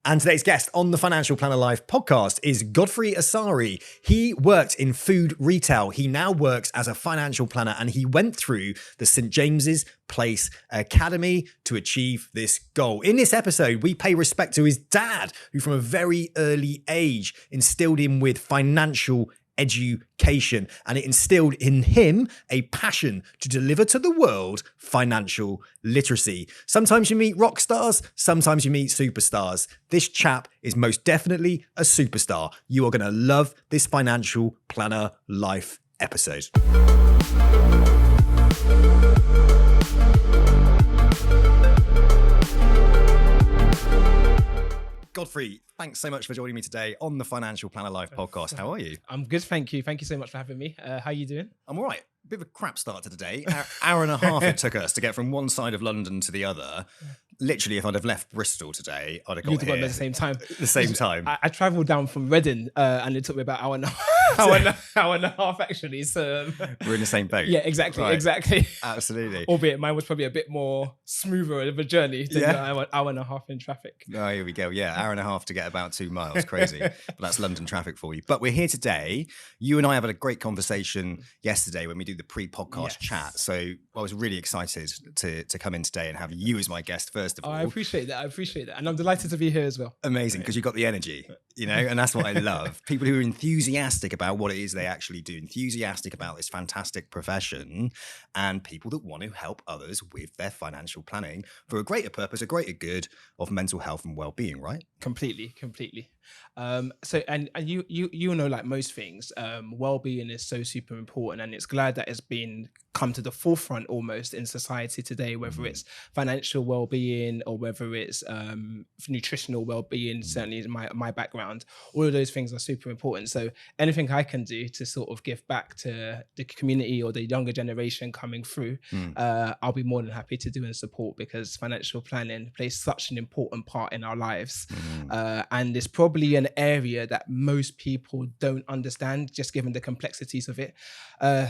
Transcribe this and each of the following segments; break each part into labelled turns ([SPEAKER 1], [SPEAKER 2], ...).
[SPEAKER 1] And today's guest on the Financial Planner Life podcast is Godfrey Asare. He worked in food retail. He now works as a financial planner, and he went through the St. James's Place Academy to achieve this goal. In this episode, we pay respect to his dad, who from a very early age instilled him with financial education, and it instilled in him a passion to deliver to the world financial literacy. Sometimes you meet rock stars, sometimes you meet superstars. This chap is most definitely a superstar. You are going to love this Financial Planner Life episode. Godfrey, thanks so much for joining me today on the Financial Planner Life podcast. How are you?
[SPEAKER 2] I'm good, thank you. Thank you so much for having me. How are you doing?
[SPEAKER 1] I'm all right. A bit of a crap start to the day. Hour and a half it took us to get from one side of London to the other. Literally, if I'd have left Bristol today, I'd have got here
[SPEAKER 2] at the same time.
[SPEAKER 1] The same time.
[SPEAKER 2] I travelled down from Reading and it took me about an hour and a half. hour and a half actually. So
[SPEAKER 1] we're in the same boat.
[SPEAKER 2] Yeah, exactly, right. Exactly.
[SPEAKER 1] Absolutely.
[SPEAKER 2] Albeit mine was probably a bit more smoother of a journey than an hour and a half in traffic.
[SPEAKER 1] Oh, here we go. Yeah, hour and a half to get about 2 miles. Crazy. But that's London traffic for you. But we're here today. You and I had a great conversation yesterday when we do the pre-podcast chat. So I was really excited to come in today and have you as my guest first of all.
[SPEAKER 2] I appreciate that. And I'm delighted to be here as well.
[SPEAKER 1] Amazing, because you've got the energy, and that's what I love. People who are enthusiastic about what it is they actually do, enthusiastic about this fantastic profession, and people that want to help others with their financial planning for a greater purpose, a greater good of mental health and well-being, right?
[SPEAKER 2] Completely. So you know, like most things, well-being is so super important, and it's glad that it's been come to the forefront almost in society today, whether it's financial well-being or whether it's nutritional well-being. Certainly in my background, all of those things are super important. So anything I can do to sort of give back to the community or the younger generation coming through, I'll be more than happy to do and support, because financial planning plays such an important part in our lives. And it's probably an area that most people don't understand, just given the complexities of it.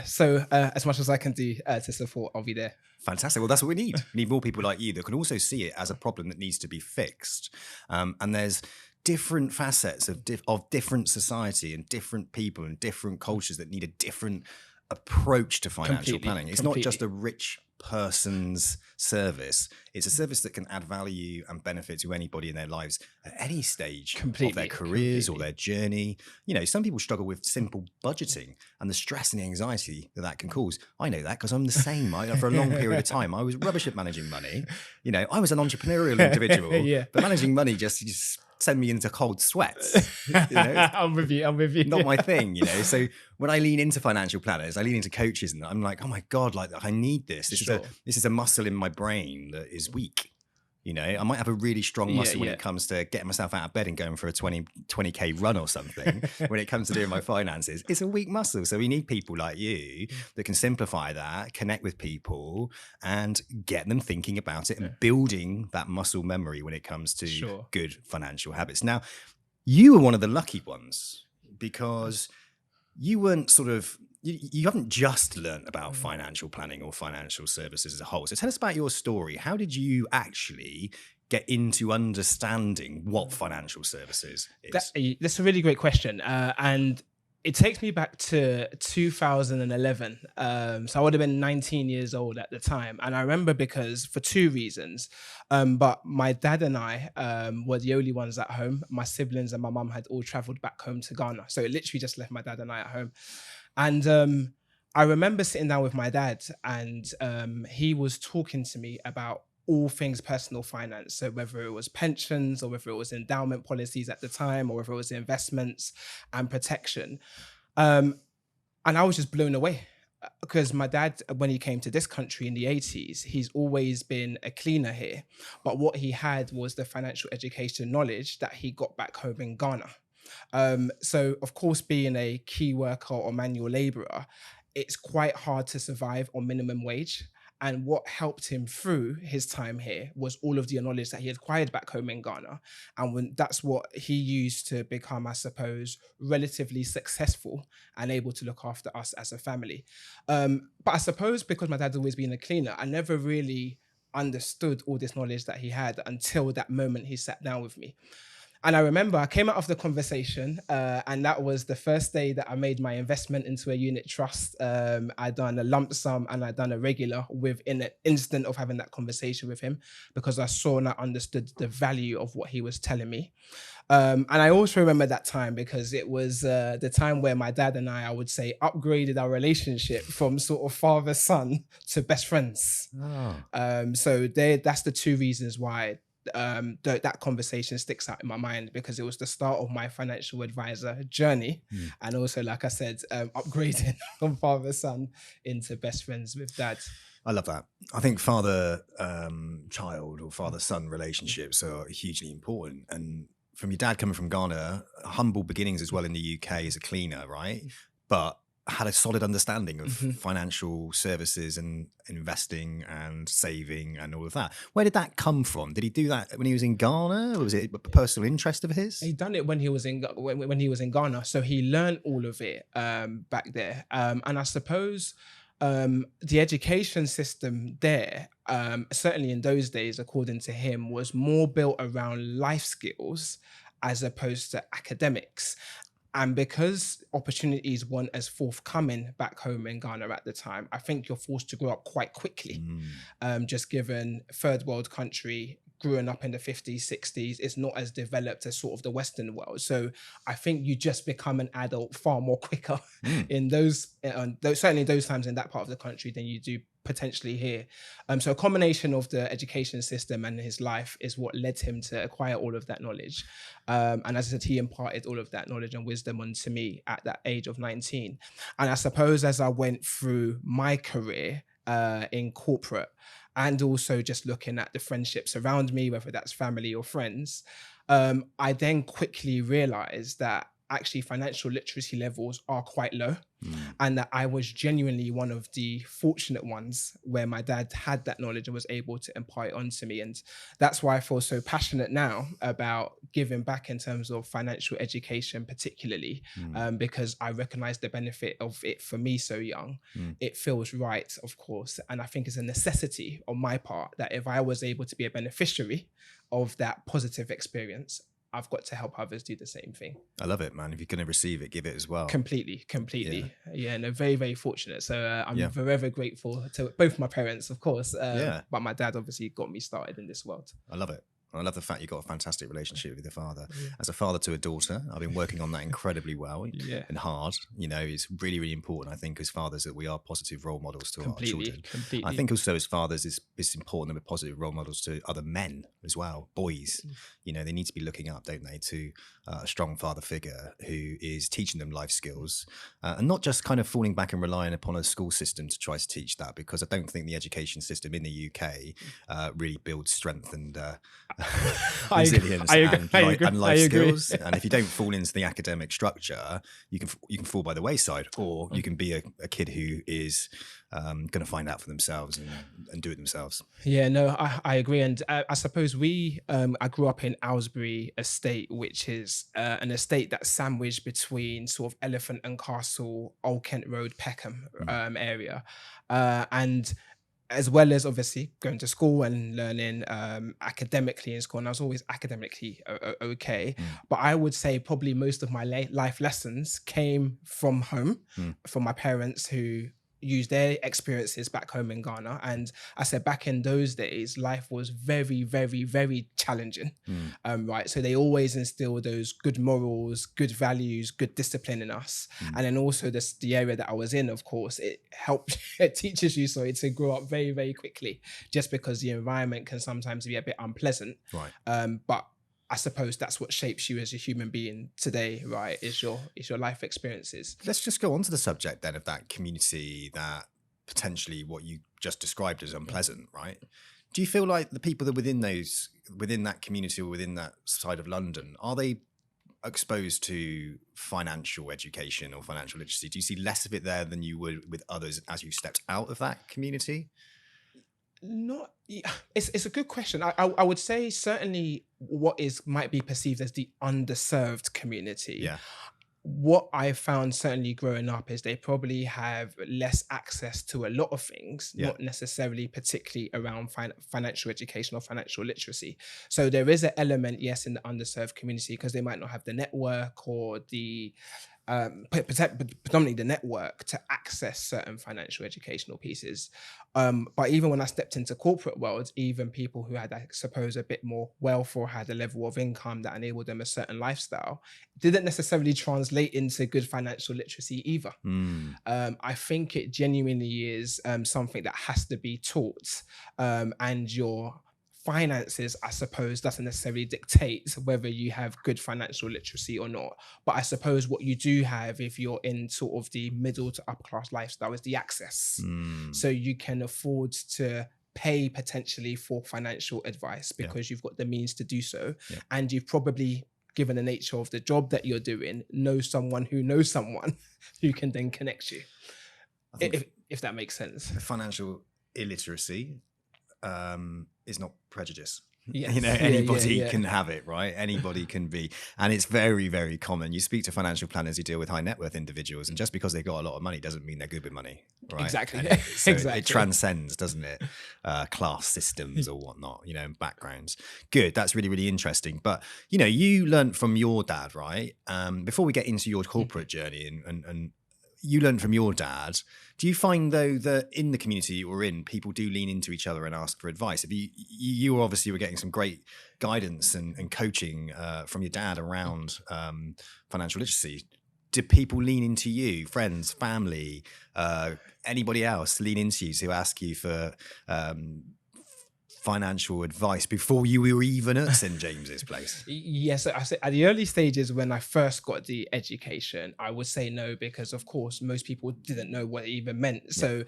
[SPEAKER 2] So as much as I can do to support, I'll be there.
[SPEAKER 1] Fantastic. Well, that's what we need. We need more people like you that can also see it as a problem that needs to be fixed. And there's different facets of different society and different people and different cultures that need a different approach to financial planning. It's not just a rich person's service. It's a service that can add value and benefit to anybody in their lives at any stage of their careers or their journey. Some people struggle with simple budgeting and the stress and the anxiety that can cause. I know that because I'm the same. For a long period of time, I was rubbish at managing money. I was an entrepreneurial individual, but managing money just send me into cold sweats.
[SPEAKER 2] I'm with you.
[SPEAKER 1] Not my thing, So when I lean into financial planners, I lean into coaches, and I'm like, oh my God, like I need this. This is a muscle in my brain that is weak. I might have a really strong muscle when it comes to getting myself out of bed and going for a 20K run or something. When it comes to doing my finances, it's a weak muscle. So we need people like you that can simplify that, connect with people and get them thinking about it and building that muscle memory when it comes to good financial habits. Now, you were one of the lucky ones because you weren't you haven't just learned about financial planning or financial services as a whole. So tell us about your story. How did you actually get into understanding what financial services is?
[SPEAKER 2] That's a really great question. And it takes me back to 2011. So I would have been 19 years old at the time. And I remember because for two reasons. But my dad and I were the only ones at home. My siblings and my mum had all traveled back home to Ghana. So it literally just left my dad and I at home. And I remember sitting down with my dad, and he was talking to me about all things personal finance. So whether it was pensions or whether it was endowment policies at the time, or whether it was investments and protection. And I was just blown away, because my dad, when he came to this country in the 80s, he's always been a cleaner here. But what he had was the financial education knowledge that he got back home in Ghana. So of course, being a key worker or manual laborer, it's quite hard to survive on minimum wage. And what helped him through his time here was all of the knowledge that he had acquired back home in Ghana. And that's what he used to become, I suppose, relatively successful and able to look after us as a family. But I suppose because my dad's always been a cleaner, I never really understood all this knowledge that he had until that moment he sat down with me. And I remember I came out of the conversation, and that was the first day that I made my investment into a unit trust. I'd done a lump sum and I'd done a regular within an instant of having that conversation with him, because I saw and I understood the value of what he was telling me. And I also remember that time because it was the time where my dad and I would say, upgraded our relationship from sort of father-son to best friends. So that's the two reasons why that conversation sticks out in my mind, because it was the start of my financial advisor journey. And also, like I said, upgrading from father-son into best friends with dad.
[SPEAKER 1] I love that. I think father-child or father-son relationships are hugely important. And from your dad coming from Ghana, humble beginnings as well in the UK as a cleaner, right? But had a solid understanding of financial services and investing and saving and all of that. Where did that come from? Did he do that when he was in Ghana, or was it a personal interest of his?
[SPEAKER 2] He done it when he was in Ghana, so he learned all of it back there. And I suppose the education system there, certainly in those days, according to him, was more built around life skills as opposed to academics. And because opportunities weren't as forthcoming back home in Ghana at the time, I think you're forced to grow up quite quickly. Just given third world country, growing up in the 50s, 60s, it's not as developed as sort of the Western world. So I think you just become an adult far more quicker in certainly those times in that part of the country than you do potentially here. So a combination of the education system and his life is what led him to acquire all of that knowledge. And as I said, he imparted all of that knowledge and wisdom onto me at that age of 19. And I suppose as I went through my career in corporate, and also just looking at the friendships around me, whether that's family or friends, I then quickly realized that actually financial literacy levels are quite low, and that I was genuinely one of the fortunate ones where my dad had that knowledge and was able to impart it onto me. And that's why I feel so passionate now about giving back in terms of financial education, particularly because I recognize the benefit of it for me so young. It feels right, of course, and I think it's a necessity on my part that if I was able to be a beneficiary of that positive experience, I've got to help others do the same thing.
[SPEAKER 1] I love it, man. If you're going to receive it, give it as well.
[SPEAKER 2] Completely. Yeah, no, very, very fortunate. So I'm forever grateful to both my parents, of course. But my dad obviously got me started in this world.
[SPEAKER 1] I love it. I love the fact you've got a fantastic relationship with your father. As a father to a daughter, I've been working on that incredibly well and hard. You know, it's really, really important, I think, as fathers, that we are positive role models to our children. I think also as fathers, it's important that we're positive role models to other men as well, boys. You know, they need to be looking up, don't they, to a strong father figure who is teaching them life skills and not just kind of falling back and relying upon a school system to try to teach that, because I don't think the education system in the UK really builds strength and resilience and life skills. And if you don't fall into the academic structure, you can fall by the wayside, or you can be a kid who is going to find out for themselves and do it themselves.
[SPEAKER 2] Yeah, no, I agree. And I suppose I grew up in Aylesbury Estate, which is an estate that's sandwiched between sort of Elephant and Castle, Old Kent Road, Peckham area. And as well as obviously going to school and learning academically in school, and I was always academically okay. But I would say probably most of my life lessons came from home, from my parents who use their experiences back home in Ghana. And I said back in those days, life was very, very, very challenging, right? So they always instill those good morals, good values, good discipline in us. And then also the area that I was in, of course, it teaches you to grow up very, very quickly, just because the environment can sometimes be a bit unpleasant.
[SPEAKER 1] Right.
[SPEAKER 2] But I suppose that's what shapes you as a human being today, right? Is your life experiences.
[SPEAKER 1] Let's just go on to the subject then of that community that potentially what you just described as unpleasant, right? Do you feel like the people that within that community or within that side of London, are they exposed to financial education or financial literacy? Do you see less of it there than you would with others as you stepped out of that community?
[SPEAKER 2] It's a good question. I would say certainly what might be perceived as the underserved community.
[SPEAKER 1] Yeah.
[SPEAKER 2] what I found certainly growing up is they probably have less access to a lot of things,
[SPEAKER 1] Yeah.
[SPEAKER 2] not necessarily particularly around financial education or financial literacy. So there is an element, yes, in the underserved community because they might not have the network or the predominantly the network to access certain financial educational pieces. But even when I stepped into corporate world, even people who had, I suppose, a bit more wealth or had a level of income that enabled them a certain lifestyle, didn't necessarily translate into good financial literacy either.
[SPEAKER 1] Mm.
[SPEAKER 2] I think it genuinely is something that has to be taught, and your finances, I suppose, doesn't necessarily dictate whether you have good financial literacy or not. But I suppose what you do have, if you're in sort of the middle to upper class lifestyle, is the access.
[SPEAKER 1] Mm.
[SPEAKER 2] So you can afford to pay potentially for financial advice because you've got the means to do so.
[SPEAKER 1] Yeah.
[SPEAKER 2] And you've probably, given the nature of the job that you're doing, know someone who can then connect you. If that makes sense.
[SPEAKER 1] Financial illiteracy is not prejudice.
[SPEAKER 2] Yes.
[SPEAKER 1] You know, anybody can have it, right? Anybody can be, and it's very, very common. You speak to financial planners who deal with high net worth individuals, and just because they've got a lot of money doesn't mean they're good with money, right?
[SPEAKER 2] Exactly.
[SPEAKER 1] Exactly. It transcends, doesn't it? Class systems or whatnot, you know, and backgrounds. Good. That's really, really interesting. But you know, you learned from your dad, right? Before we get into your corporate journey, and you learned from your dad. Do you find though that in the community you're in, people do lean into each other and ask for advice? If you obviously were getting some great guidance and coaching from your dad around financial literacy. Did people lean into you, friends, family, anybody else lean into you to ask you for financial advice before you were even at St. James's Place?
[SPEAKER 2] Yes, I say at the early stages when I first got the education, I would say no, because of course most people didn't know what it even meant. So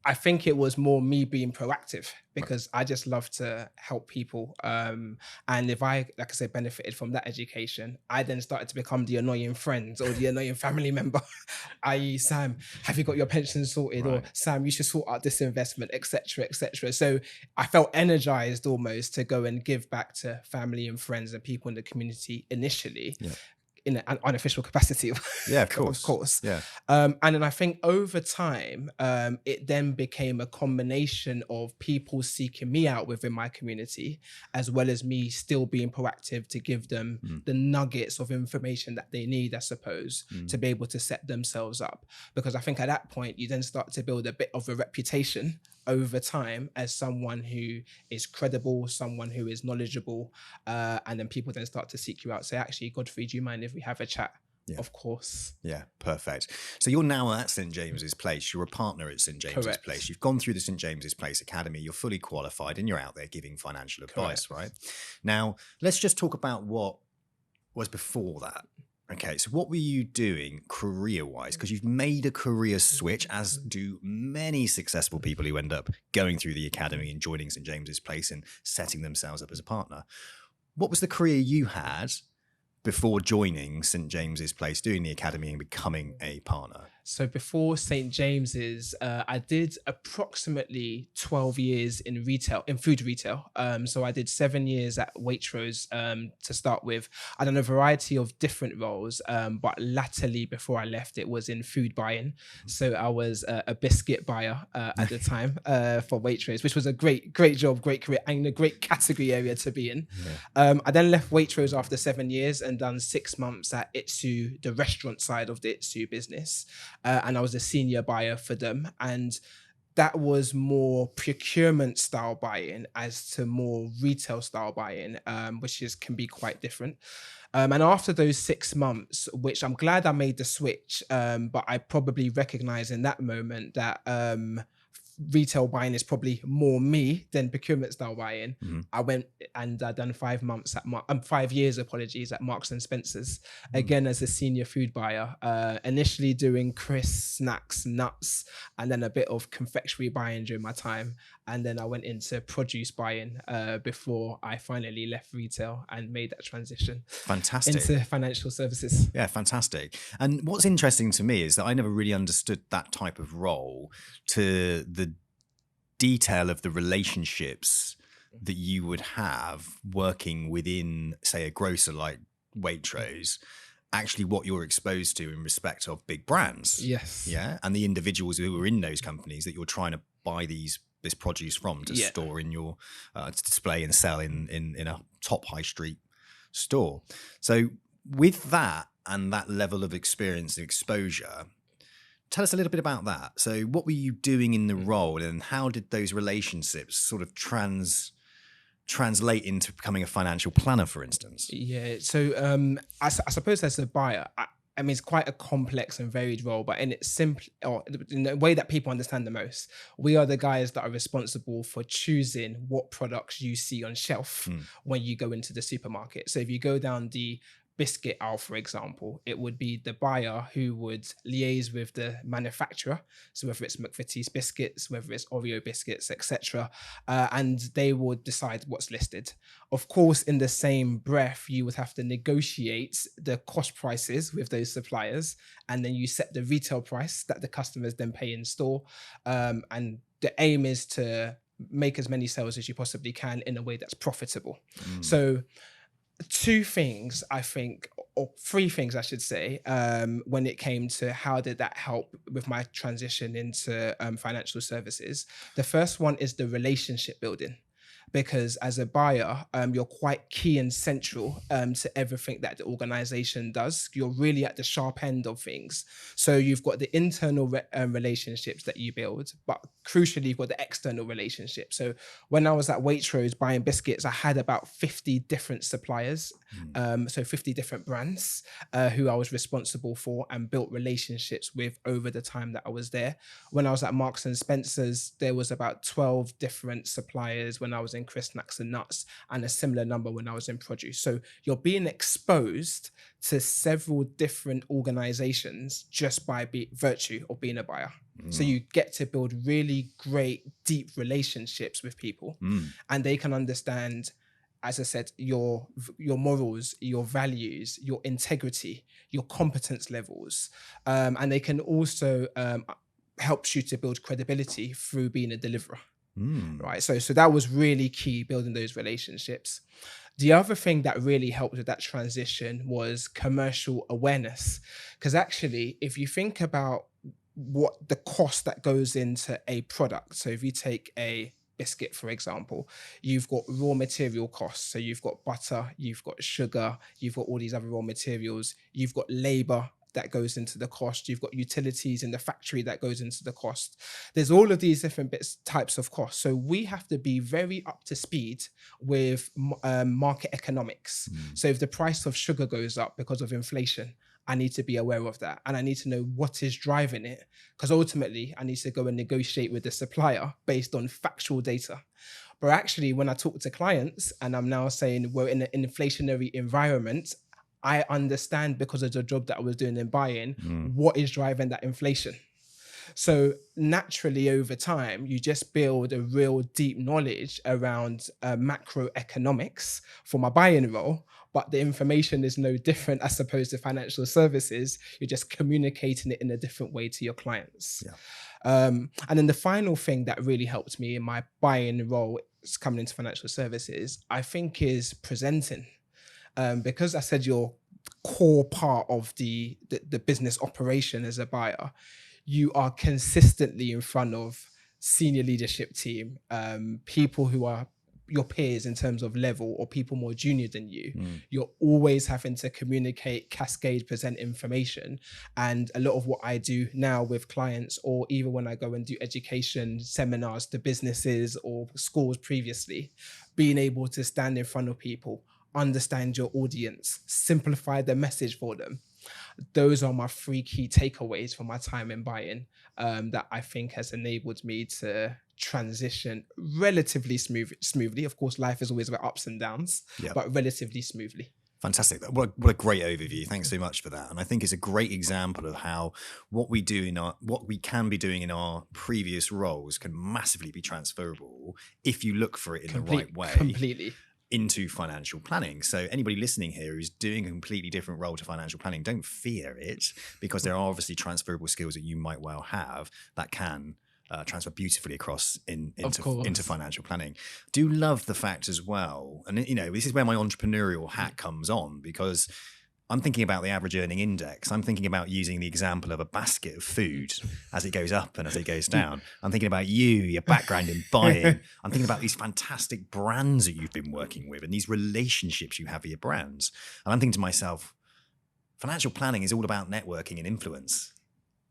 [SPEAKER 2] I think it was more me being proactive because I just love to help people. And if I, like I said, benefited from that education, I then started to become the annoying friend or the annoying family member, i.e. Sam, have you got your pension sorted? Or Sam, you should sort out this investment, etc., etc. So I felt energized almost to go and give back to family and friends and people in the community initially. In an unofficial capacity.
[SPEAKER 1] Yeah, of course.
[SPEAKER 2] Of course.
[SPEAKER 1] Yeah.
[SPEAKER 2] And then I think over time, it then became a combination of people seeking me out within my community, as well as me still being proactive to give them the nuggets of information that they need, I suppose, to be able to set themselves up. Because I think at that point, you then start to build a bit of a reputation over time as someone who is credible, someone who is knowledgeable, and then people then start to seek you out. Say, actually, Godfrey, do you mind if we have a chat? Yeah. Of course.
[SPEAKER 1] Yeah, perfect. So you're now at St. James's Place. You're a partner at St. James's Place. You've gone through the St. James's Place Academy. You're fully qualified and you're out there giving financial advice, right? Now, let's just talk about what was before that. Okay, so what were you doing career-wise? Because you've made a career switch, as do many successful people who end up going through the academy and joining St. James's Place and setting themselves up as a partner. What was the career you had before joining St. James's Place, doing the academy and becoming a partner?
[SPEAKER 2] So before St. James's, I did approximately 12 years in retail, in food retail. So I did 7 years at Waitrose to start with. I done a variety of different roles, but latterly before I left, it was in food buying. So I was a biscuit buyer at the time for Waitrose, which was a great job, great career, and a great category area to be in. I then left Waitrose after 7 years and done 6 months at Itsu, the restaurant side of the Itsu business. And I was a senior buyer for them. And that was more procurement style buying as to more retail style buying, which can be quite different. And after those 6 months, which I'm glad I made the switch, but I probably recognized in that moment that retail buying is probably more me than procurement style buying. I went and done 5 months at 5 years, apologies, at Marks and Spencer's, again as a senior food buyer, initially doing crisps, snacks, nuts, and then a bit of confectionery buying during my time. And then I went into produce buying before I finally left retail and made that transition.
[SPEAKER 1] Fantastic.
[SPEAKER 2] Into financial services.
[SPEAKER 1] Yeah, fantastic. And what's interesting to me is that I never really understood that type of role, to the detail of the relationships that you would have working within, say, a grocer like Waitrose, actually what you're exposed to in respect of big brands.
[SPEAKER 2] Yes.
[SPEAKER 1] Yeah. And the individuals who are in those companies that you're trying to buy this produce from to store in your to display and sell in a top high street store. So with that and that level of experience and exposure, tell us a little bit about that. So what were you doing in the role, and how did those relationships sort of translate into becoming a financial planner, for instance?
[SPEAKER 2] Yeah. So I suppose as a buyer, I mean, it's quite a complex and varied role, but in its simple, or in the way that people understand the most, we are the guys that are responsible for choosing what products you see on shelf when you go into the supermarket. So if you go down the biscuit aisle, for example, it would be the buyer who would liaise with the manufacturer. So whether it's McVitie's biscuits, whether it's Oreo biscuits, etc., and they would decide what's listed. Of course, in the same breath, you would have to negotiate the cost prices with those suppliers, and then you set the retail price that the customers then pay in store. And the aim is to make as many sales as you possibly can in a way that's profitable. So two things, I think, or three things I should say, when it came to how did that help with my transition into financial services. The first one is the relationship building. Because as a buyer, you're quite key and central to everything that the organization does. You're really at the sharp end of things. So you've got the internal relationships that you build, but crucially, you've got the external relationships. So when I was at Waitrose buying biscuits, I had about 50 different suppliers, so 50 different brands who I was responsible for and built relationships with over the time that I was there. When I was at Marks and Spencer's, there was about 12 different suppliers when I was in Chris Snacks and Nuts, and a similar number when I was in produce. So you're being exposed to several different organizations just by virtue of being a buyer. So you get to build really great, deep relationships with people, and they can understand, as I said, your morals, your values, your integrity, your competence levels, and they can also help you to build credibility through being a deliverer. Right. So that was really key, building those relationships. The other thing that really helped with that transition was commercial awareness. Because actually, if you think about what the cost that goes into a product, so if you take a biscuit, for example, you've got raw material costs. So you've got butter, you've got sugar, you've got all these other raw materials, you've got labor that goes into the cost, you've got utilities in the factory that goes into the cost. There's all of these different types of costs. So we have to be very up to speed with market economics. So if the price of sugar goes up because of inflation, I need to be aware of that, and I need to know what is driving it, because ultimately I need to go and negotiate with the supplier based on factual data. But actually, when I talk to clients and I'm now saying we're in an inflationary environment, I understand, because of the job that I was doing in buying, what is driving that inflation. So naturally, over time, you just build a real deep knowledge around macroeconomics for my buying role, but the information is no different as opposed to financial services. You're just communicating it in a different way to your clients. And then the final thing that really helped me in my buying role coming into financial services, I think, is presenting. Because I said you're core part of the business operation as a buyer, you are consistently in front of senior leadership team, people who are your peers in terms of level, or people more junior than you. You're always having to communicate, cascade, present information. And a lot of what I do now with clients, or even when I go and do education seminars to businesses or schools previously, being able to stand in front of people, understand your audience, simplify the message for them. Those are my three key takeaways from my time in buying, that I think has enabled me to transition relatively smoothly. Of course, life is always about ups and downs, but relatively smoothly.
[SPEAKER 1] Fantastic. What a great overview. Thanks so much for that. And I think it's a great example of how what we can be doing in our previous roles can massively be transferable if you look for it in the right way.
[SPEAKER 2] Completely.
[SPEAKER 1] Into financial planning. So anybody listening here who's doing a completely different role to financial planning, don't fear it, because there are obviously transferable skills that you might well have that can transfer beautifully across into financial planning. Do love the fact as well, and this is where my entrepreneurial hat comes on, because I'm thinking about the average earning index. I'm thinking about using the example of a basket of food as it goes up and as it goes down. I'm thinking about you, your background in buying. I'm thinking about these fantastic brands that you've been working with and these relationships you have with your brands. And I'm thinking to myself, financial planning is all about networking and influence.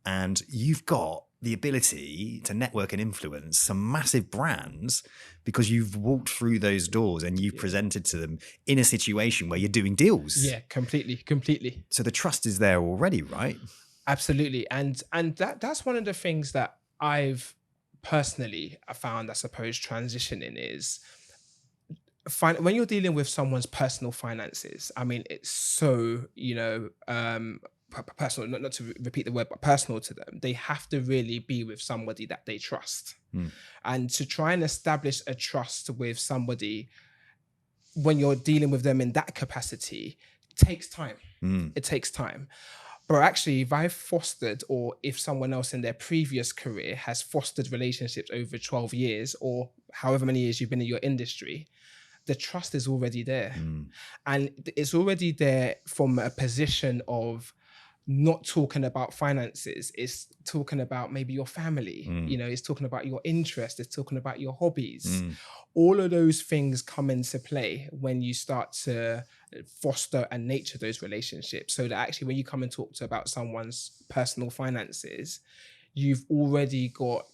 [SPEAKER 1] And you've got the ability to network and influence some massive brands because you've walked through those doors and you've presented to them in a situation where you're doing deals.
[SPEAKER 2] Yeah, completely.
[SPEAKER 1] So the trust is there already, right?
[SPEAKER 2] Absolutely. And that's one of the things that I've personally found, I suppose, transitioning is when you're dealing with someone's personal finances. I mean, it's so, personal, not to repeat the word, but personal to them. They have to really be with somebody that they trust. And to try and establish a trust with somebody when you're dealing with them in that capacity takes time. It takes time. But actually, if I've fostered, or if someone else in their previous career has fostered relationships over 12 years or however many years you've been in your industry, the trust is already there. And it's already there from a position of not talking about finances. It's talking about maybe your family, it's talking about your interest, it's talking about your hobbies. All of those things come into play when you start to foster and nurture those relationships, so that actually when you come and talk about someone's personal finances, you've already got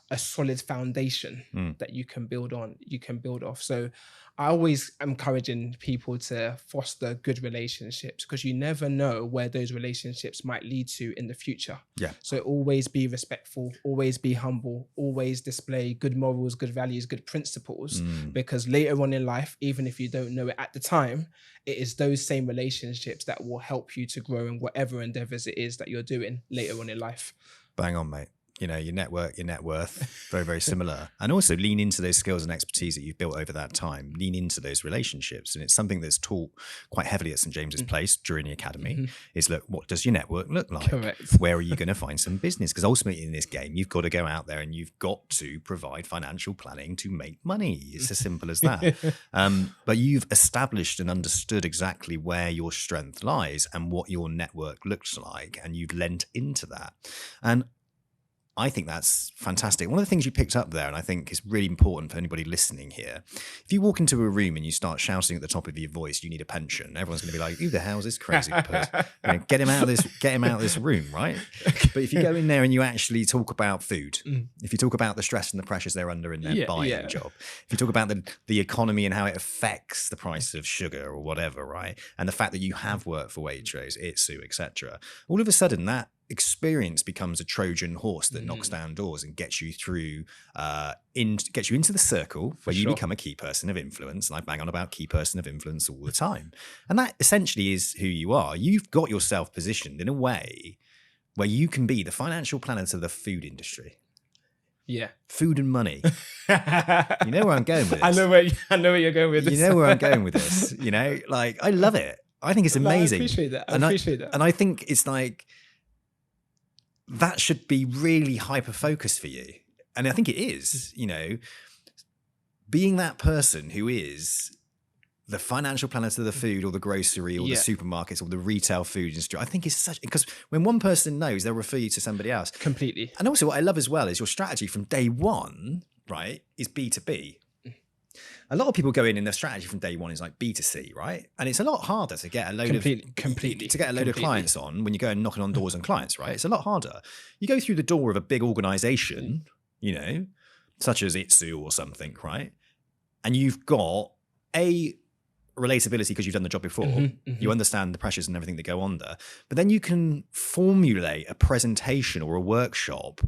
[SPEAKER 2] a solid foundation that you can build on, you can build off. So I always encouraging people to foster good relationships, because you never know where those relationships might lead to in the future. So always be respectful, always be humble, always display good morals, good values, good principles, because later on in life, even if you don't know it at the time, it is those same relationships that will help you to grow in whatever endeavors it is that you're doing later on in life.
[SPEAKER 1] Bang on, mate. Your network, your net worth, very, very similar. And also lean into those skills and expertise that you've built over that time. Lean into those relationships. And it's something that's taught quite heavily at St. James's Place during the academy is, look, what does your network look like?
[SPEAKER 2] Correct.
[SPEAKER 1] Where are you going to find some business? Because ultimately in this game, you've got to go out there and you've got to provide financial planning to make money. It's as simple as that. But you've established and understood exactly where your strength lies and what your network looks like. And you've lent into that. And I think that's fantastic. One of the things you picked up there, and I think is really important for anybody listening here, if you walk into a room and you start shouting at the top of your voice, you need a pension, everyone's going to be like, who the hell is this crazy person? Get him out of this room, right? But if you go in there and you actually talk about food, if you talk about the stress and the pressures they're under in their buying job, if you talk about the economy and how it affects the price of sugar or whatever, right? And the fact that you have worked for Waitrose, Itsu, etc., all of a sudden that experience becomes a Trojan horse that knocks down doors and gets you through, gets you into the circle where you become a key person of influence. And I bang on about key person of influence all the time. And that essentially is who you are. You've got yourself positioned in a way where you can be the financial planner to the food industry.
[SPEAKER 2] Yeah.
[SPEAKER 1] Food and money. You know where I'm going with this.
[SPEAKER 2] I know where you're going with this.
[SPEAKER 1] You know where I'm going with this. I love it. I think it's amazing.
[SPEAKER 2] I appreciate that.
[SPEAKER 1] And I think it's like, that should be really hyper-focused for you. And I think it is, being that person who is the financial planner to the food or the grocery or the supermarkets or the retail food industry. I think it's because when one person knows, they'll refer you to somebody else.
[SPEAKER 2] Completely.
[SPEAKER 1] And also what I love as well is your strategy from day one, right, is B2B. A lot of people go in and their strategy from day one is like B2C, right? And it's a lot harder to get a load of clients on when you go and knocking on doors on clients, right? It's a lot harder. You go through the door of a big organization, such as Itsu or something, right? And you've got a relatability because you've done the job before. You understand the pressures and everything that go on there. But then you can formulate a presentation or a workshop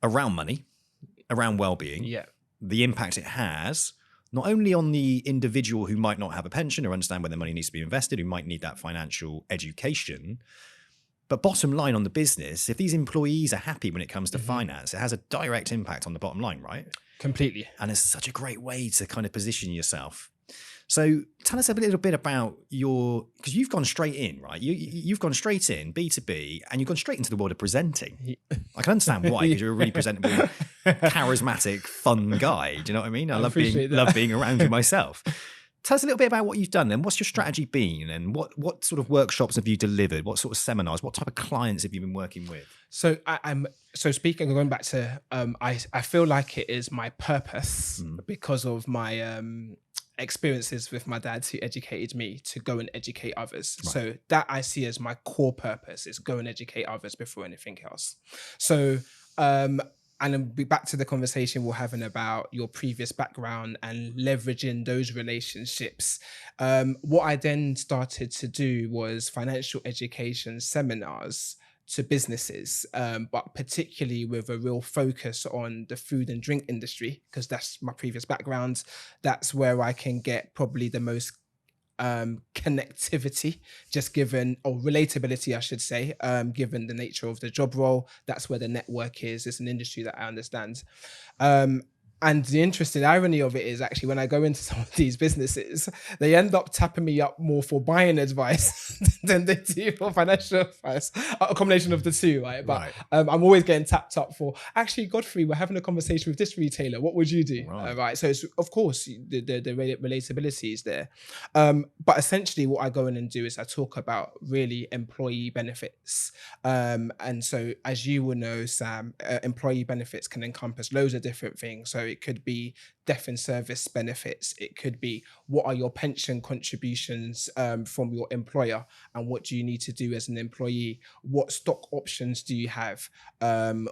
[SPEAKER 1] around money, around well-being, the impact it has, not only on the individual who might not have a pension or understand where their money needs to be invested, who might need that financial education, but bottom line on the business, if these employees are happy when it comes to finance, it has a direct impact on the bottom line, right?
[SPEAKER 2] Completely.
[SPEAKER 1] And it's such a great way to kind of position yourself. So tell us a little bit about because you've gone straight in, right? You've gone straight in, B2B, and you've gone straight into the world of presenting. I can understand why, because you're a really presentable, charismatic, fun guy. Do you know what I mean? I love being around you myself. Tell us a little bit about what you've done then. What's your strategy been, and what sort of workshops have you delivered? What sort of seminars? What type of clients have you been working with?
[SPEAKER 2] So going back to I feel like it is my purpose because of my experiences with my dad who educated me to go and educate others. Right. So that I see as my core purpose is go and educate others before anything else. So and then back to the conversation we're having about your previous background and leveraging those relationships. What I then started to do was financial education seminars to businesses, but particularly with a real focus on the food and drink industry, because that's my previous background. That's where I can get probably the most connectivity, just given, or relatability, I should say, given the nature of the job role. That's where the network is. It's an industry that I understand. And the interesting irony of it is actually when I go into some of these businesses, they end up tapping me up more for buying advice than they do for financial advice. A combination of the two, right? But I'm always getting tapped up for, actually, Godfrey, we're having a conversation with this retailer. What would you do? Right. So it's, of course, the relatability is there. But essentially what I go in and do is I talk about really employee benefits. And so as you will know, Sam, employee benefits can encompass loads of different things. So it could be death in service benefits. It could be what are your pension contributions from your employer, and what do you need to do as an employee? What stock options do you have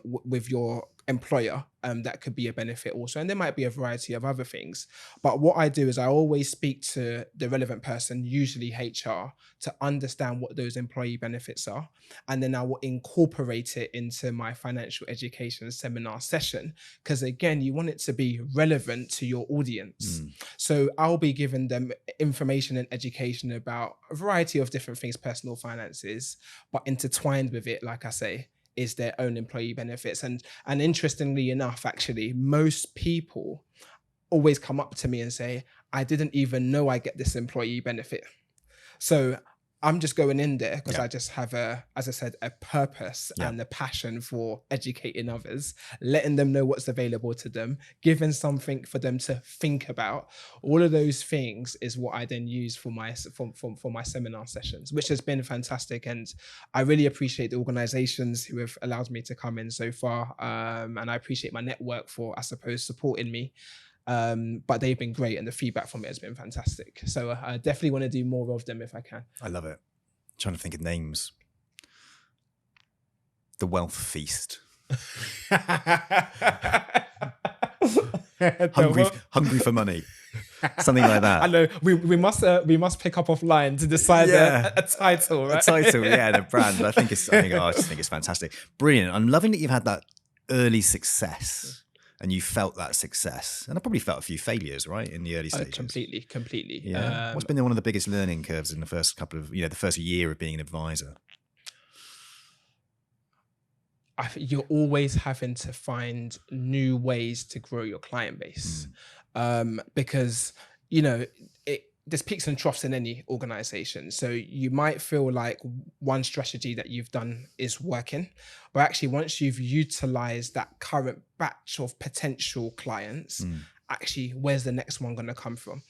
[SPEAKER 2] with your employer? That could be a benefit also. And there might be a variety of other things. But what I do is I always speak to the relevant person, usually HR, to understand what those employee benefits are. And then I will incorporate it into my financial education seminar session. Because again, you want it to be relevant to your audience. So I'll be giving them information and education about a variety of different things, personal finances, but intertwined with it, like I say, is their own employee benefits. And interestingly enough, actually, most people always come up to me and say, I didn't even know I get this employee benefit. So I'm just going in there because I just have as I said, a purpose and a passion for educating others, letting them know what's available to them, giving something for them to think about. All of those things is what I then use for my seminar sessions, which has been fantastic. And I really appreciate the organizations who have allowed me to come in so far. And I appreciate my network for, I suppose, supporting me. But they've been great, and the feedback from it has been fantastic. So I definitely want to do more of them if I can.
[SPEAKER 1] I love it. I'm trying to think of names. The Wealth Feast. hungry for money. Something like that.
[SPEAKER 2] I know we must pick up offline to decide a title, right?
[SPEAKER 1] A title, and a brand. I just think it's fantastic. Brilliant. I'm loving that you've had that early success. And you felt that success, and I probably felt a few failures, right, in the early stages.
[SPEAKER 2] Completely.
[SPEAKER 1] Yeah. What's been one of the biggest learning curves in the first couple of, the first year of being an advisor?
[SPEAKER 2] You're always having to find new ways to grow your client base, because there's peaks and troughs in any organization. So you might feel like one strategy that you've done is working, but actually once you've utilized that current batch of potential clients, actually where's the next one going to come from?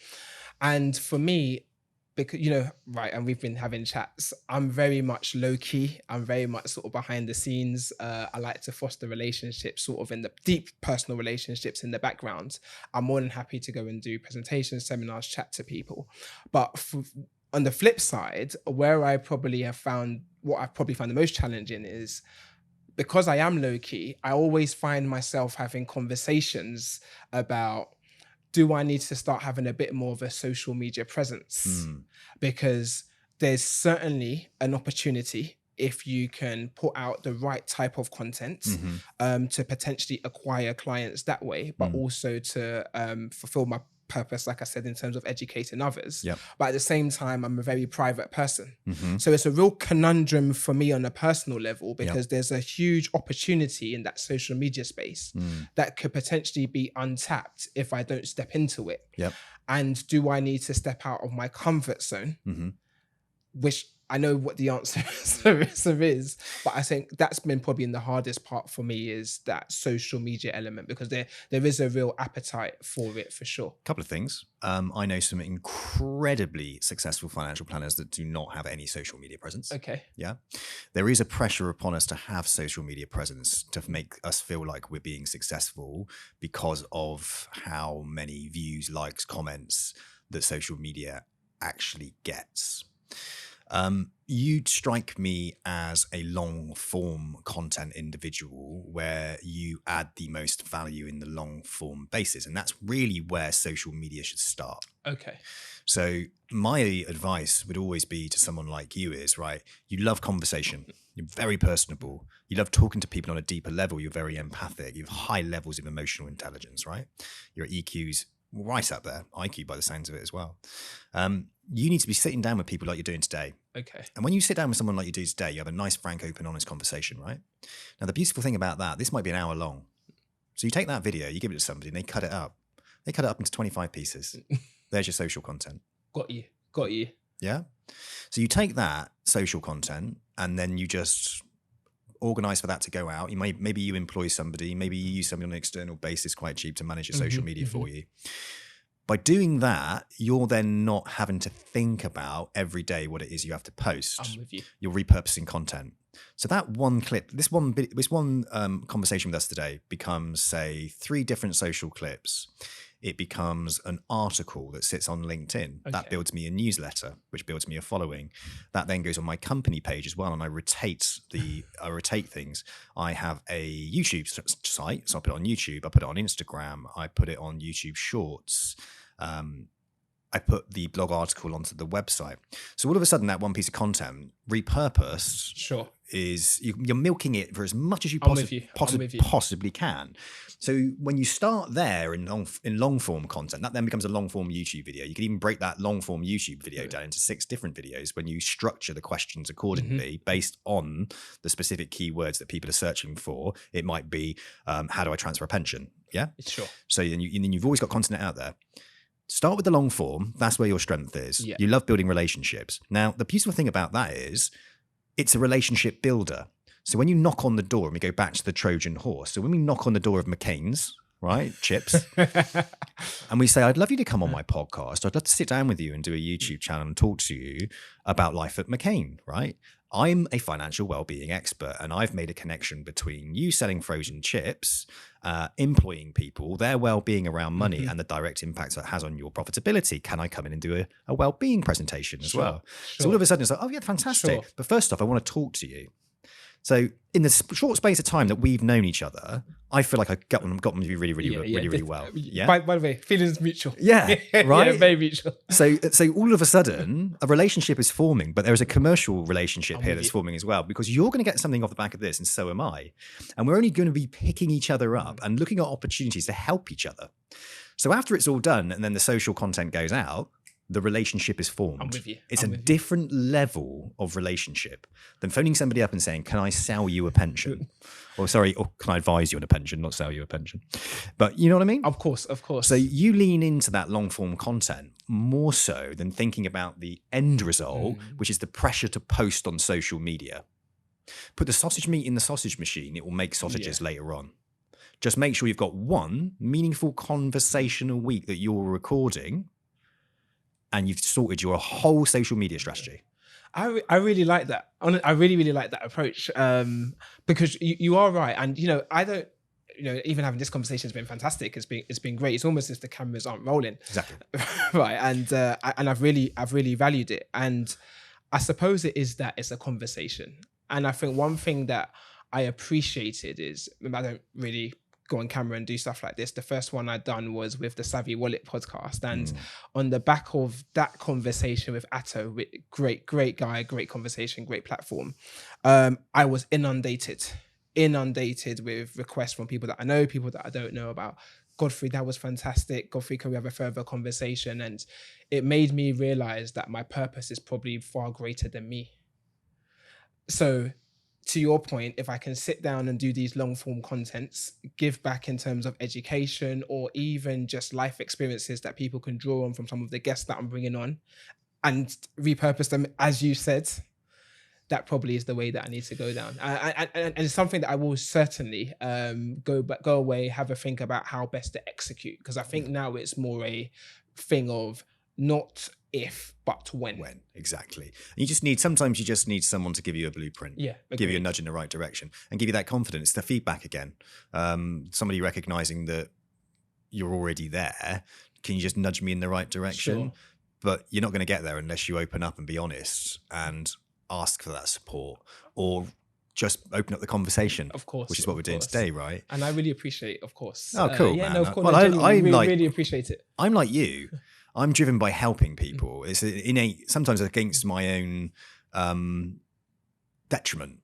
[SPEAKER 2] And for me, because, and we've been having chats, I'm very much low key. I'm very much sort of behind the scenes. I like to foster relationships, sort of in the deep personal relationships in the background. I'm more than happy to go and do presentations, seminars, chat to people. But on the flip side, where I probably have found, what I've probably found the most challenging is, because I am low key, I always find myself having conversations about, do I need to start having a bit more of a social media presence? Because there's certainly an opportunity, if you can put out the right type of content, to potentially acquire clients that way, but also to fulfill my purpose, like I said, in terms of educating others. But at the same time, I'm a very private person. So it's a real conundrum for me on a personal level, because there's a huge opportunity in that social media space that could potentially be untapped if I don't step into it. And do I need to step out of my comfort zone, which I know what the answer is, but I think that's been probably the hardest part for me, is that social media element, because there is a real appetite for it, for sure.
[SPEAKER 1] A couple of things. I know some incredibly successful financial planners that do not have any social media presence.
[SPEAKER 2] Okay.
[SPEAKER 1] Yeah. There is a pressure upon us to have social media presence to make us feel like we're being successful because of how many views, likes, comments that social media actually gets. You'd strike me as a long form content individual where you add the most value in the long form basis. And that's really where social media should start.
[SPEAKER 2] Okay.
[SPEAKER 1] So my advice would always be to someone like you is, right, you love conversation. You're very personable. You love talking to people on a deeper level. You're very empathic. You have high levels of emotional intelligence, right? Your EQ's right up there, IQ by the sounds of it as well. You need to be sitting down with people like you're doing today.
[SPEAKER 2] Okay.
[SPEAKER 1] And when you sit down with someone like you do today, you have a nice, frank, open, honest conversation, right? Now, the beautiful thing about that, this might be an hour long. So you take that video, you give it to somebody, and they cut it up. They cut it up into 25 pieces. There's your social content.
[SPEAKER 2] Got you.
[SPEAKER 1] Yeah? So you take that social content, and then you just organize for that to go out. Maybe you employ somebody, maybe you use somebody on an external basis, quite cheap, to manage your social media for you. By doing that, you're then not having to think about every day what it is you have to post.
[SPEAKER 2] I'm with you.
[SPEAKER 1] You're repurposing content. So that one clip, this one conversation with us today becomes, say, 3 different social clips. It becomes an article that sits on LinkedIn. Okay. That builds me a newsletter, which builds me a following. That then goes on my company page as well, and I rotate things. I have a YouTube site, so I put it on YouTube. I put it on Instagram. I put it on YouTube Shorts. I put the blog article onto the website. So all of a sudden, that one piece of content repurposed,
[SPEAKER 2] sure,
[SPEAKER 1] is you're milking it for as much as you possibly can. So when you start there in long form content, that then becomes a long form YouTube video. You can even break that long form YouTube video down into 6 different videos when you structure the questions accordingly based on the specific keywords that people are searching for. It might be, how do I transfer a pension? Yeah,
[SPEAKER 2] sure.
[SPEAKER 1] So then you've always got content out there. Start with the long form. That's where your strength is.
[SPEAKER 2] Yeah.
[SPEAKER 1] You love building relationships. Now, the beautiful thing about that is it's a relationship builder. So when you knock on the door, and we go back to the Trojan horse. So when we knock on the door of McCain's, right, Chips, and we say, I'd love you to come on my podcast. I'd love to sit down with you and do a YouTube channel and talk to you about life at McCain, right? I'm a financial well-being expert, and I've made a connection between you selling frozen chips, employing people, their well-being around money, and the direct impact that has on your profitability. Can I come in and do a well-being presentation as well? Sure. So all of a sudden it's like, oh yeah, fantastic. Sure. But first off, I want to talk to you. So in the short space of time that we've known each other, I feel like I got them to be really well. Yeah.
[SPEAKER 2] By the way, feelings mutual.
[SPEAKER 1] Yeah, right.
[SPEAKER 2] Yeah, very mutual.
[SPEAKER 1] So all of a sudden, a relationship is forming, but there is a commercial relationship here that's forming as well, because you're going to get something off the back of this, and so am I. And we're only going to be picking each other up and looking at opportunities to help each other. So after it's all done, and then the social content goes out, the relationship is formed.
[SPEAKER 2] I'm with you.
[SPEAKER 1] It's a different level of relationship than phoning somebody up and saying, can I sell you a pension? or can I advise you on a pension, not sell you a pension? But you know what I mean?
[SPEAKER 2] Of course.
[SPEAKER 1] So you lean into that long form content more so than thinking about the end result, which is the pressure to post on social media. Put the sausage meat in the sausage machine. It will make sausages later on. Just make sure you've got one meaningful conversation a week that you're recording, and you've sorted your whole social media strategy.
[SPEAKER 2] I really like that. I really like that approach, because you are right. And, I don't, even having this conversation has been fantastic. It's been great. It's almost as if the cameras aren't rolling.
[SPEAKER 1] Exactly.
[SPEAKER 2] Right. And I've really valued it. And I suppose it is that it's a conversation. And I think one thing that I appreciated is, I don't really go on camera and do stuff like this. The first one I'd done was with the Savvy Wallet podcast. And on the back of that conversation with Atto, great guy, great conversation, great platform, I was inundated with requests from people that I know, people that I don't know about. Godfrey, that was fantastic. Godfrey, can we have a further conversation? And it made me realize that my purpose is probably far greater than me. So to your point, if I can sit down and do these long form contents, give back in terms of education or even just life experiences that people can draw on from some of the guests that I'm bringing on and repurpose them, as you said, that probably is the way that I need to go down. And it's something that I will certainly go away, have a think about how best to execute. Because I think now it's more a thing of not if, but when.
[SPEAKER 1] When, exactly. And sometimes you just need someone to give you a blueprint, give you a nudge in the right direction, and give you that confidence, the feedback again. Somebody recognizing that you're already there. Can you just nudge me in the right direction?
[SPEAKER 2] Sure.
[SPEAKER 1] But you're not going to get there unless you open up and be honest and ask for that support, or just open up the conversation.
[SPEAKER 2] Of course.
[SPEAKER 1] Which is what we're doing today, right?
[SPEAKER 2] And I really appreciate, of course.
[SPEAKER 1] Oh, cool, man.
[SPEAKER 2] No, of course.
[SPEAKER 1] Well,
[SPEAKER 2] I really appreciate it.
[SPEAKER 1] I'm like you. I'm driven by helping people. It's innate, sometimes against my own detriment,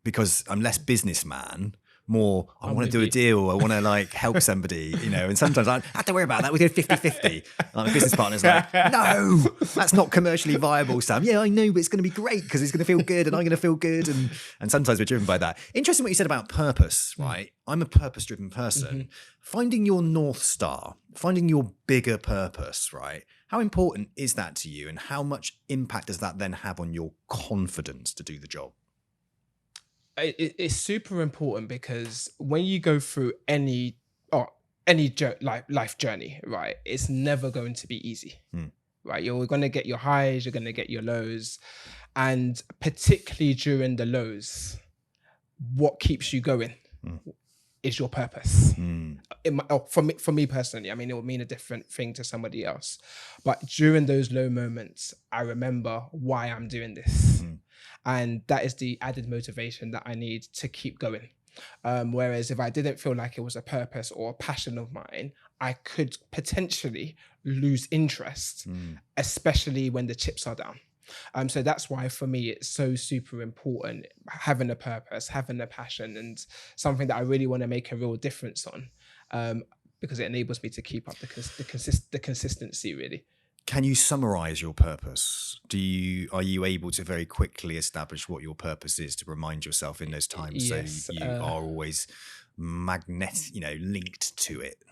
[SPEAKER 1] because I'm less businessman, more I want to do a deal, I want to like help somebody, and sometimes I have to worry about that. We go 50-50. My business partner's like, no, that's not commercially viable, Sam. Yeah, I know, but it's going to be great because it's going to feel good and I'm going to feel good. And sometimes we're driven by that. Interesting what you said about purpose, right? I'm a purpose-driven person. Finding your North Star, finding your bigger purpose, right? How important is that to you, and how much impact does that then have on your confidence to do the job?
[SPEAKER 2] It's super important, because when you go through any life journey, right, it's never going to be easy, right? You're going to get your highs, you're going to get your lows, and particularly during the lows, what keeps you going is your purpose. For me personally, I mean, it will mean a different thing to somebody else, but during those low moments, I remember why I'm doing this. And that is the added motivation that I need to keep going. Whereas if I didn't feel like it was a purpose or a passion of mine, I could potentially lose interest, especially when the chips are down. So that's why for me, it's so super important, having a purpose, having a passion, and something that I really want to make a real difference on, because it enables me to keep up the consistency, really.
[SPEAKER 1] Can you summarize your purpose? Are you able to very quickly establish what your purpose is to remind yourself in those times,
[SPEAKER 2] yes,
[SPEAKER 1] so you are always linked to it?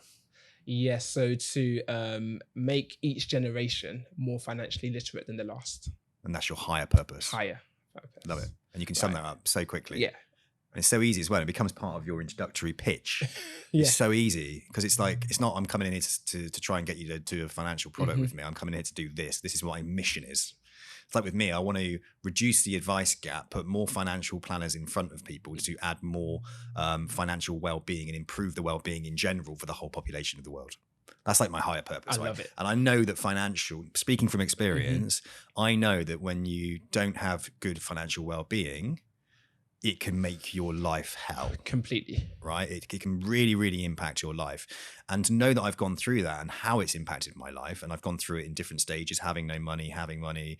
[SPEAKER 2] Yes. So to make each generation more financially literate than the last.
[SPEAKER 1] And that's your higher purpose.
[SPEAKER 2] Higher purpose.
[SPEAKER 1] Love it. And you can sum that up so quickly.
[SPEAKER 2] Yeah.
[SPEAKER 1] And it's so easy as well. It becomes part of your introductory pitch. It's so easy, because it's like, it's not, I'm coming in here to try and get you to do a financial product with me. I'm coming here to do this. This is what my mission is. It's like with me, I want to reduce the advice gap, put more financial planners in front of people to add more financial well-being and improve the well-being in general for the whole population of the world. That's like my higher purpose.
[SPEAKER 2] I love it.
[SPEAKER 1] And I know that speaking from experience, I know that when you don't have good financial well-being, it can make your life hell.
[SPEAKER 2] Completely.
[SPEAKER 1] Right? It can really, really impact your life. And to know that I've gone through that and how it's impacted my life, and I've gone through it in different stages, having no money, having money,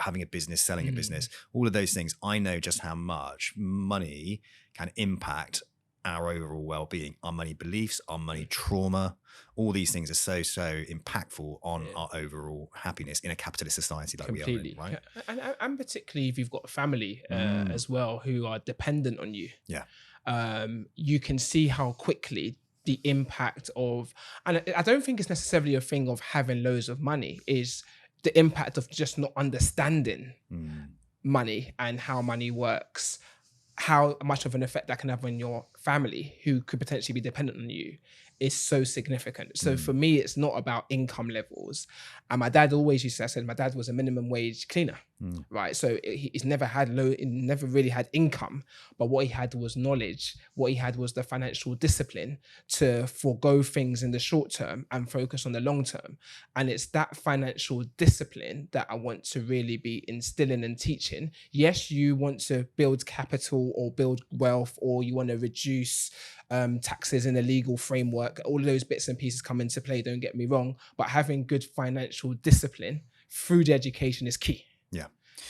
[SPEAKER 1] having a business, selling a business, all of those things, I know just how much money can impact our overall well-being, our money beliefs, our money trauma. All these things are so impactful on our overall happiness in a capitalist society like we are in, right?
[SPEAKER 2] And particularly if you've got a family as well who are dependent on you.
[SPEAKER 1] Yeah.
[SPEAKER 2] You can see how quickly the impact of, and I don't think it's necessarily a thing of having loads of money, is the impact of just not understanding money and how money works, how much of an effect that can have on your family who could potentially be dependent on you is so significant. So for me, it's not about income levels. And my dad always used to say, my dad was a minimum wage cleaner, right? So he's never really had income, but what he had was knowledge. What he had was the financial discipline to forego things in the short term and focus on the long term. And it's that financial discipline that I want to really be instilling and teaching. Yes, you want to build capital or build wealth, or you want to reduce taxes in a legal framework. All of those bits and pieces come into play, don't get me wrong, but having good financial discipline through the education is key.
[SPEAKER 1] Yeah.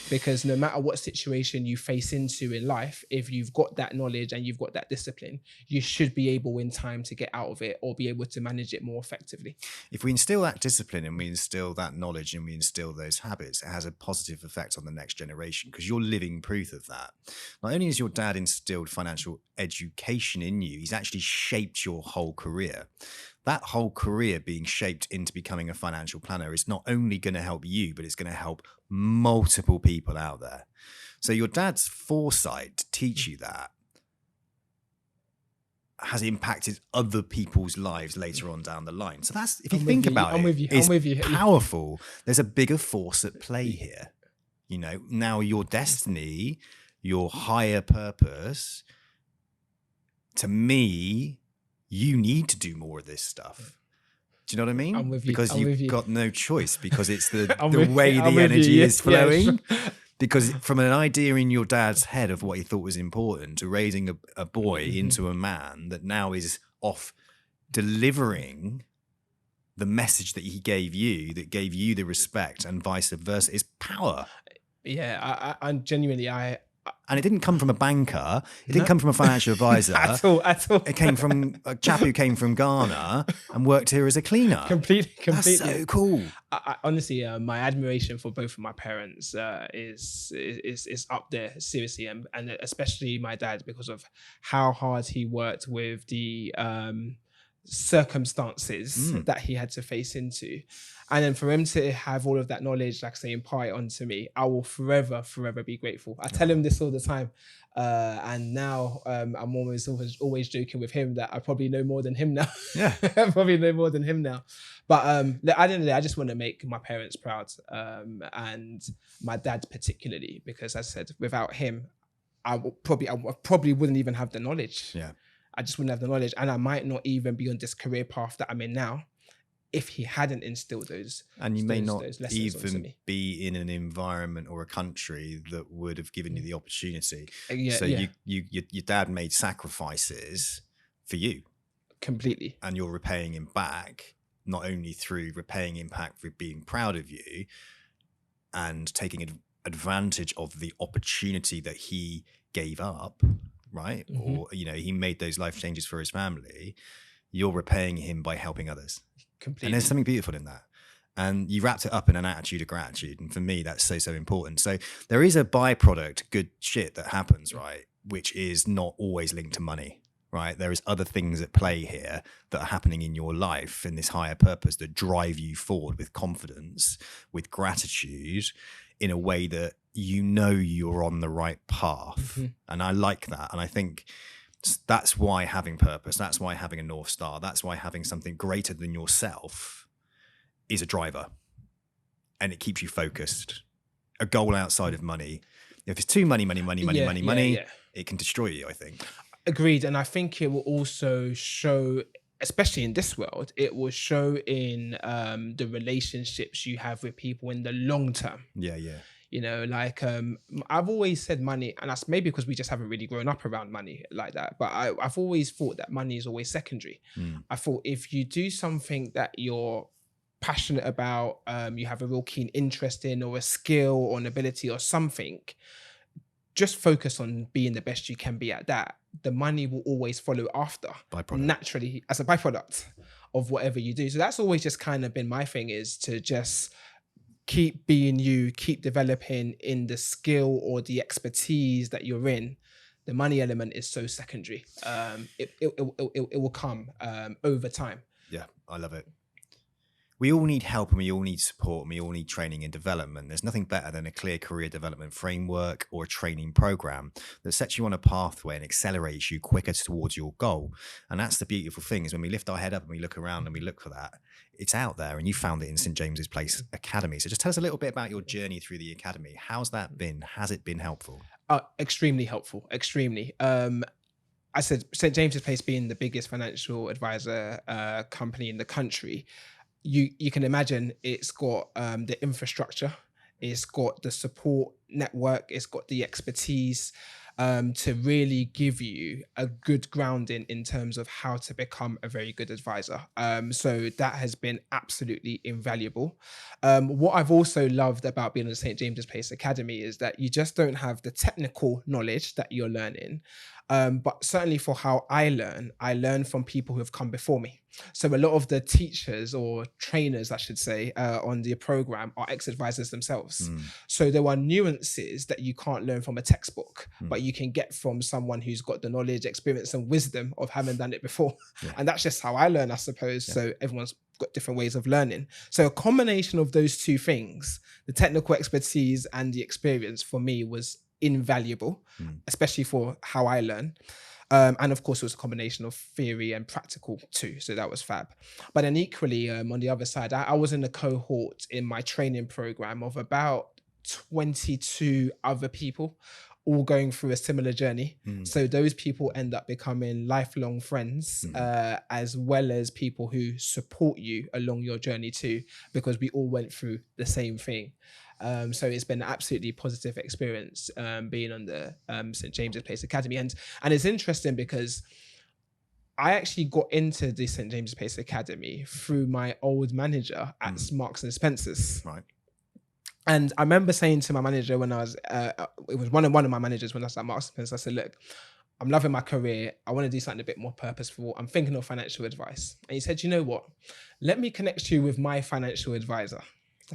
[SPEAKER 2] Because no matter what situation you face into in life, if you've got that knowledge and you've got that discipline, you should be able in time to get out of it or be able to manage it more effectively.
[SPEAKER 1] If we instill that discipline and we instill that knowledge and we instill those habits, it has a positive effect on the next generation, because you're living proof of that. Not only has your dad instilled financial education in you, he's actually shaped your whole career. That whole career being shaped into becoming a financial planner is not only going to help you, but it's going to help multiple people out there. So your dad's foresight to teach you that has impacted other people's lives later on down the line. So that's, if you think about it, it's powerful. There's a bigger force at play here. You know, now your destiny, your higher purpose, to me, you need to do more of this stuff. Do you know what I mean?
[SPEAKER 2] I'm with you.
[SPEAKER 1] Because you've got no choice, because it's the way the
[SPEAKER 2] energy
[SPEAKER 1] energy is flowing.
[SPEAKER 2] Yeah, sure.
[SPEAKER 1] Because from an idea in your dad's head of what he thought was important to raising a boy into a man that now is off delivering the message that he gave you, that gave you the respect, and vice versa, is power.
[SPEAKER 2] Yeah, I genuinely,
[SPEAKER 1] and it didn't come from a banker. It didn't come from a financial advisor.
[SPEAKER 2] At all.
[SPEAKER 1] It came from a chap who came from Ghana and worked here as a cleaner.
[SPEAKER 2] Completely.
[SPEAKER 1] That's so cool.
[SPEAKER 2] I honestly, my admiration for both of my parents is up there, seriously, and especially my dad, because of how hard he worked with the circumstances that he had to face into. And then for him to have all of that knowledge, like I say, impart it onto me, I will forever be grateful. I tell him this all the time. And now I'm always joking with him that I probably know more than him now.
[SPEAKER 1] Yeah.
[SPEAKER 2] I probably know more than him now. But at the end of the day, I just want to make my parents proud, and my dad particularly, because as I said, without him, I probably wouldn't even have the knowledge.
[SPEAKER 1] Yeah.
[SPEAKER 2] I just wouldn't have the knowledge, and I might not even be on this career path that I'm in now if he hadn't instilled those.
[SPEAKER 1] And you may not even be in an environment or a country that would have given you the opportunity. Your dad made sacrifices for you.
[SPEAKER 2] Completely.
[SPEAKER 1] And you're repaying him back, not only through repaying him back for being proud of you and taking advantage of the opportunity that he gave up, right? Or, you know, he made those life changes for his family. You're repaying him by helping others.
[SPEAKER 2] Completely.
[SPEAKER 1] And there's something beautiful in that. And you wrapped it up in an attitude of gratitude. And for me, that's so important. So there is a byproduct, good shit that happens, right? Which is not always linked to money, right? There is other things at play here that are happening in your life in this higher purpose that drive you forward with confidence, with gratitude, in a way that you know you're on the right path. And I like that. And I think that's why having purpose, that's why having a North Star, that's why having something greater than yourself is a driver, and it keeps you focused. A goal outside of money, if it's too money, it can destroy you, I think.
[SPEAKER 2] Agreed. And I think it will also show, especially in this world, it will show in the relationships you have with people in the long term.
[SPEAKER 1] Yeah.
[SPEAKER 2] You know, like I've always said money, and that's maybe because we just haven't really grown up around money like that. But I've always thought that money is always secondary. I thought if you do something that you're passionate about, you have a real keen interest in, or a skill or an ability or something, just focus on being the best you can be at that. The money will always follow after, naturally, as a byproduct of whatever you do. So that's always just kind of been my thing, is to just keep being you, keep developing in the skill or the expertise that you're in. The money element is so secondary. It will come over time.
[SPEAKER 1] Yeah, I love it. We all need help, and we all need support, and we all need training and development. There's nothing better than a clear career development framework or a training program that sets you on a pathway and accelerates you quicker towards your goal. And that's the beautiful thing, is when we lift our head up and we look around and we look for that, it's out there, and you found it in St. James's Place Academy. So just tell us a little bit about your journey through the academy. How's that been? Has it been helpful?
[SPEAKER 2] Extremely helpful, extremely. I said St. James's Place being the biggest financial advisor company in the country, you can imagine it's got the infrastructure, it's got the support network, it's got the expertise to really give you a good grounding in terms of how to become a very good advisor. So that has been absolutely invaluable. What I've also loved about being in the St. James's Place Academy is that you just don't have the technical knowledge that you're learning, but certainly for how I learn from people who have come before me. So a lot of the teachers, or trainers, I should say, on the program are ex-advisors themselves. So there are nuances that you can't learn from a textbook, but you can get from someone who's got the knowledge, experience, and wisdom of having done it before. And that's just how I learn, I suppose. So everyone's got different ways of learning. So a combination of those two things, the technical expertise and the experience, for me was invaluable, especially for how I learn. And of course, it was a combination of theory and practical too. So that was fab. But then equally, on the other side, I was in a cohort in my training program of about 22 other people, all going through a similar journey. So those people end up becoming lifelong friends, as well as people who support you along your journey too, because we all went through the same thing. So it's been an absolutely positive experience being on the St. James's Place Academy. And it's interesting because I actually got into the St. James's Place Academy through my old manager at Marks and Spencer's.
[SPEAKER 1] Right.
[SPEAKER 2] And I remember saying to my manager when I was, it was one of my managers when I was at Marks and Spencer, I said, look, I'm loving my career. I want to do something a bit more purposeful. I'm thinking of financial advice. And he said, you know what? Let me connect you with my financial advisor.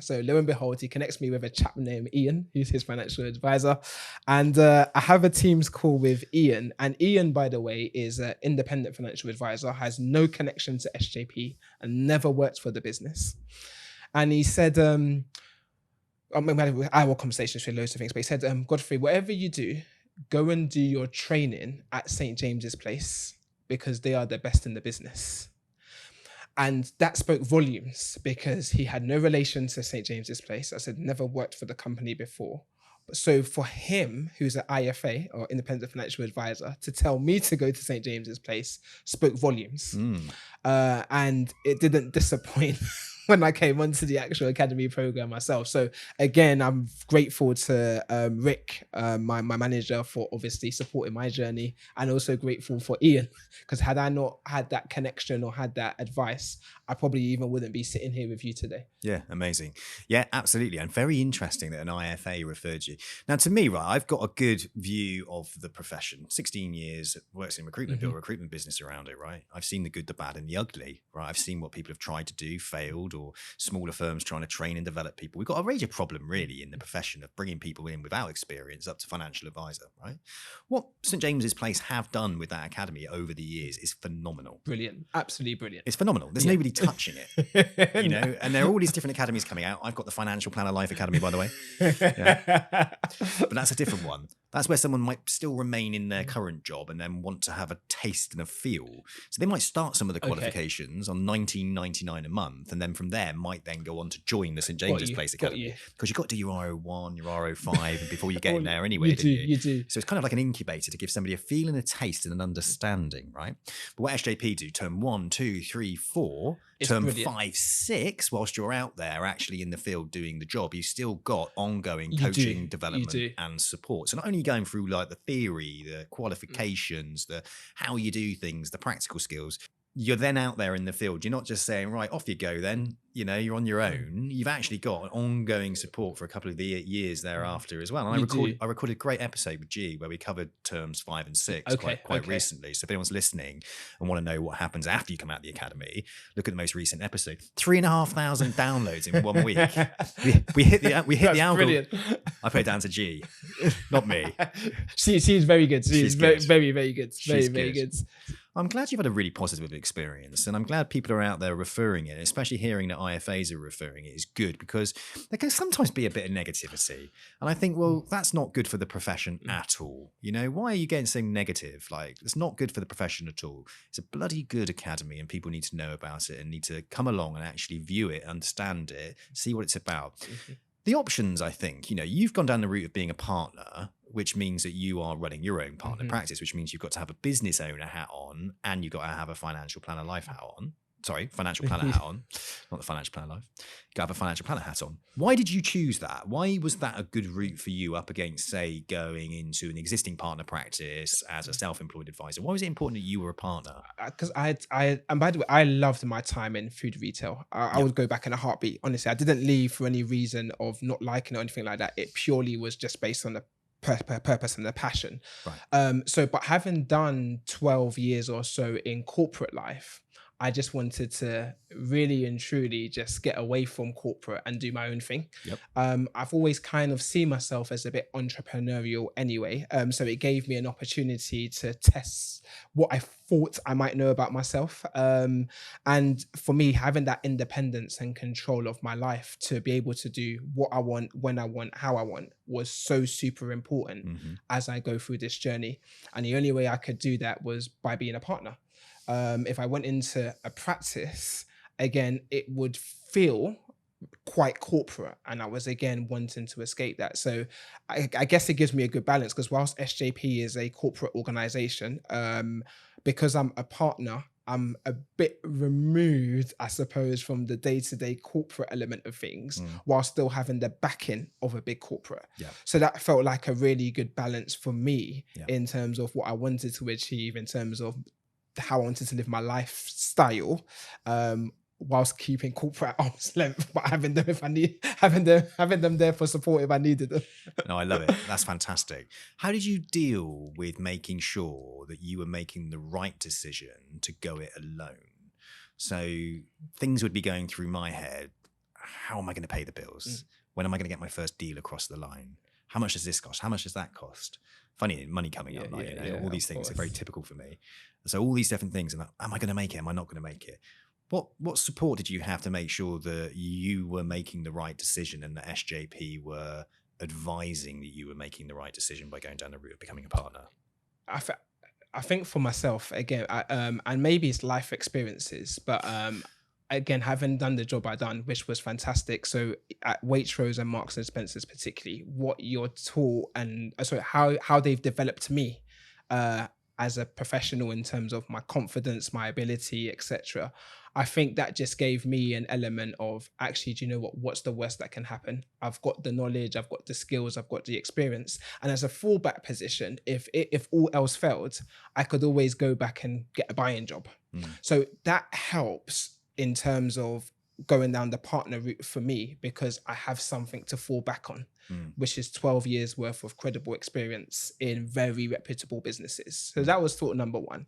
[SPEAKER 2] So lo and behold, he connects me with a chap named Ian, who's his financial advisor. And I have a Teams call with Ian. And Ian, by the way, is an independent financial advisor, has no connection to SJP and never worked for the business. And he said, I had conversations with loads of things, but he said, Godfrey, whatever you do, go and do your training at St. James's Place because they are the best in the business. And that spoke volumes because he had no relation to St. James's Place. I said, never worked for the company before. So for him, who's an IFA or independent financial advisor, to tell me to go to St. James's Place spoke volumes. And it didn't disappoint when I came onto the actual academy program myself. So again, I'm grateful to Rick, my manager, for obviously supporting my journey, and also grateful for Ian, because had I not had that connection or had that advice, I probably even wouldn't be sitting here with you today.
[SPEAKER 1] Yeah, amazing. Yeah, absolutely. And very interesting that an IFA referred you. Now, to me, right, I've got a good view of the profession. 16 years, works in recruitment, built a recruitment business around it, right? I've seen the good, the bad, and the ugly, right? I've seen what people have tried to do, failed, or smaller firms trying to train and develop people. We've got a major problem, really, in the profession of bringing people in without experience up to financial advisor, right? What St. James's Place have done with that academy over the years is phenomenal.
[SPEAKER 2] Brilliant. Absolutely brilliant.
[SPEAKER 1] It's phenomenal. There's nobody touching it, you know, and there are all these different academies coming out. I've got the Financial Planner Life Academy, by the way. Yeah. But that's a different one. That's where someone might still remain in their current job and then want to have a taste and a feel. So they might start some of the qualifications on $19.99 a month, and then from there might then go on to join the St. James's Place Academy. Because you've got to do your RO1, your RO5 before you get in there anyway.
[SPEAKER 2] You do.
[SPEAKER 1] So it's kind of like an incubator to give somebody a feel and a taste and an understanding, right? But what SJP do, term 1, 2, 3, 4, it's term brilliant. 5, 6, whilst you're out there actually in the field doing the job, you've still got ongoing coaching, development and support. So not only going through like the theory, the qualifications, the how you do things, the practical skills, you're then out there in the field. You're not just saying, right, off you go then, you know, you're on your own. You've actually got ongoing support for a couple of the years thereafter as well. And I recorded a great episode with G where we covered terms 5 and 6 quite recently. So if anyone's listening and want to know what happens after you come out of the academy, look at the most recent episode. 3,500 downloads in 1 week. We hit the algorithm. I put it down to G, not me.
[SPEAKER 2] She's very good. She's very, very, very good. Very, very good.
[SPEAKER 1] I'm glad you've had a really positive experience, and I'm glad people are out there referring it, especially hearing that IFAs are referring it is good, because there can sometimes be a bit of negativity. And I think, well, that's not good for the profession at all. You know, why are you getting so negative? Like, it's not good for the profession at all. It's a bloody good academy, and people need to know about it and need to come along and actually view it, understand it, see what it's about. The options, I think, you know, you've gone down the route of being a partner, which means that you are running your own partner practice, which means you've got to have a business owner hat on and you've got to have a financial planner life hat on. Sorry, financial planner hat on, not the financial planner life. You've got to have a financial planner hat on. Why did you choose that? Why was that a good route for you up against, say, going into an existing partner practice as a self-employed advisor? Why was it important that you were a partner? Because
[SPEAKER 2] and by the way, I loved my time in food retail. I would go back in a heartbeat. Honestly, I didn't leave for any reason of not liking it or anything like that. It purely was just based on the purpose and the passion. Right. But having done 12 years or so in corporate life, I just wanted to really and truly just get away from corporate and do my own thing.
[SPEAKER 1] Yep.
[SPEAKER 2] I've always kind of seen myself as a bit entrepreneurial anyway. So it gave me an opportunity to test what I thought I might know about myself. And for me, having that independence and control of my life to be able to do what I want, when I want, how I want was so super important as I go through this journey. And the only way I could do that was by being a partner. If I went into a practice, again, it would feel quite corporate, and I was again wanting to escape that. So I guess it gives me a good balance, because whilst SJP is a corporate organization, because I'm a partner, I'm a bit removed, I suppose, from the day-to-day corporate element of things, while still having the backing of a big corporate.
[SPEAKER 1] Yeah.
[SPEAKER 2] So that felt like a really good balance for me in terms of what I wanted to achieve, in terms of how I wanted to live my lifestyle, whilst keeping corporate at arm's length, but having them if I need, having them there for support if I needed them.
[SPEAKER 1] No, I love it. That's fantastic. How did you deal with making sure that you were making the right decision to go it alone? So things would be going through my head. How am I going to pay the bills? When am I going to get my first deal across the line? How much does this cost? How much does that cost? Funny, money coming up, all these things are very typical for me. So all these different things, and am I going to make it? Am I not going to make it? What support did you have to make sure that you were making the right decision, and the SJP were advising that you were making the right decision by going down the route of becoming a partner?
[SPEAKER 2] I think for myself, again, and maybe it's life experiences, but again, having done the job I done, which was fantastic. So at Waitrose and Marks and Spencer's particularly, what you're taught and how they've developed me as a professional in terms of my confidence, my ability, etc. I think that just gave me an element of, actually, do you know what's the worst that can happen? I've got the knowledge, I've got the skills, I've got the experience. And as a fallback position, if all else failed, I could always go back and get a buy-in job. So that helps in terms of going down the partner route for me, because I have something to fall back on, which is 12 years worth of credible experience in very reputable businesses. So that was thought number one.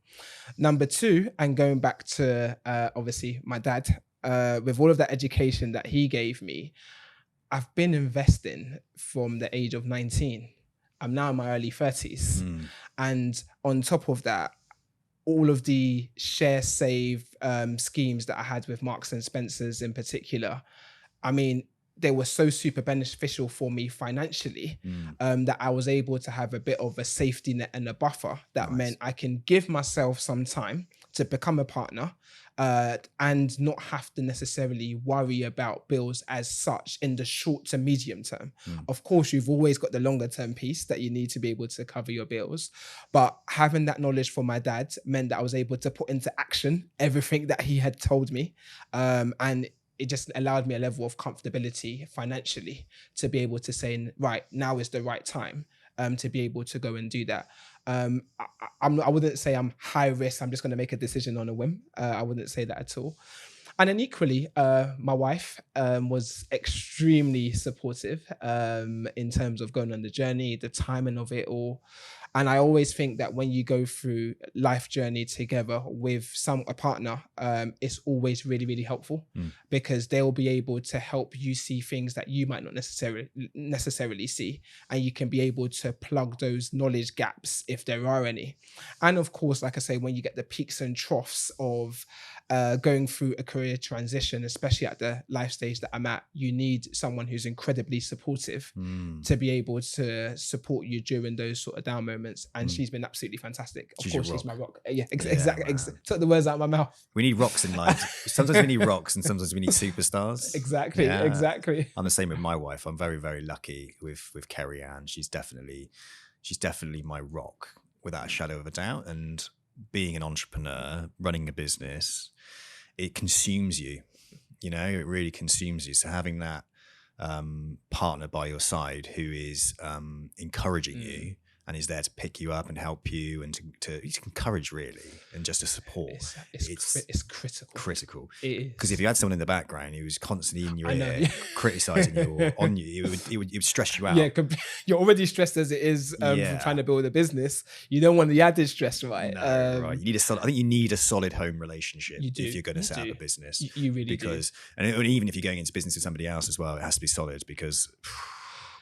[SPEAKER 2] Number two, and going back to obviously my dad, with all of that education that he gave me, I've been investing from the age of 19. I'm now in my early 30s. And on top of that, all of the share save schemes that I had with Marks and Spencer's in particular, I mean, they were so super beneficial for me financially, that I was able to have a bit of a safety net and a buffer that meant I can give myself some time to become a partner, and not have to necessarily worry about bills as such in the short to medium term. Of course, you've always got the longer term piece that you need to be able to cover your bills. But having that knowledge from my dad meant that I was able to put into action everything that he had told me. And it just allowed me a level of comfortability financially to be able to say, right, now is the right time to be able to go and do that. I wouldn't say I'm high risk. I'm just going to make a decision on a whim. I wouldn't say that at all. And then equally, my wife was extremely supportive in terms of going on the journey, the timing of it all. And I always think that when you go through life journey together with a partner, it's always really, really helpful, because they'll be able to help you see things that you might not necessarily see. And you can be able to plug those knowledge gaps if there are any. And of course, like I say, when you get the peaks and troughs of going through a career transition, especially at the life stage that I'm at, you need someone who's incredibly supportive to be able to support you during those sort of down moments. And she's been absolutely fantastic. Of course, she's my rock. Yeah, exactly. Took the words out of my mouth.
[SPEAKER 1] We need rocks in life. Sometimes we need rocks, and sometimes we need superstars.
[SPEAKER 2] Exactly. I'm
[SPEAKER 1] the same with my wife. I'm very, very lucky with Kerry Ann. She's definitely my rock, without a shadow of a doubt. And being an entrepreneur, running a business, it consumes you. You know, it really consumes you. So having that partner by your side who is encouraging you and is there to pick you up and help you and to encourage, really, and just to support.
[SPEAKER 2] It's critical.
[SPEAKER 1] Because if you had someone in the background who was constantly in your ear, criticizing you or on you, it would stress you out.
[SPEAKER 2] Yeah, you're already stressed as it is from trying to build a business. You don't want the added stress, right?
[SPEAKER 1] No, right. I think you need a solid home relationship if you're going to set up a business.
[SPEAKER 2] You really do.
[SPEAKER 1] And even if you're going into business with somebody else as well, it has to be solid, because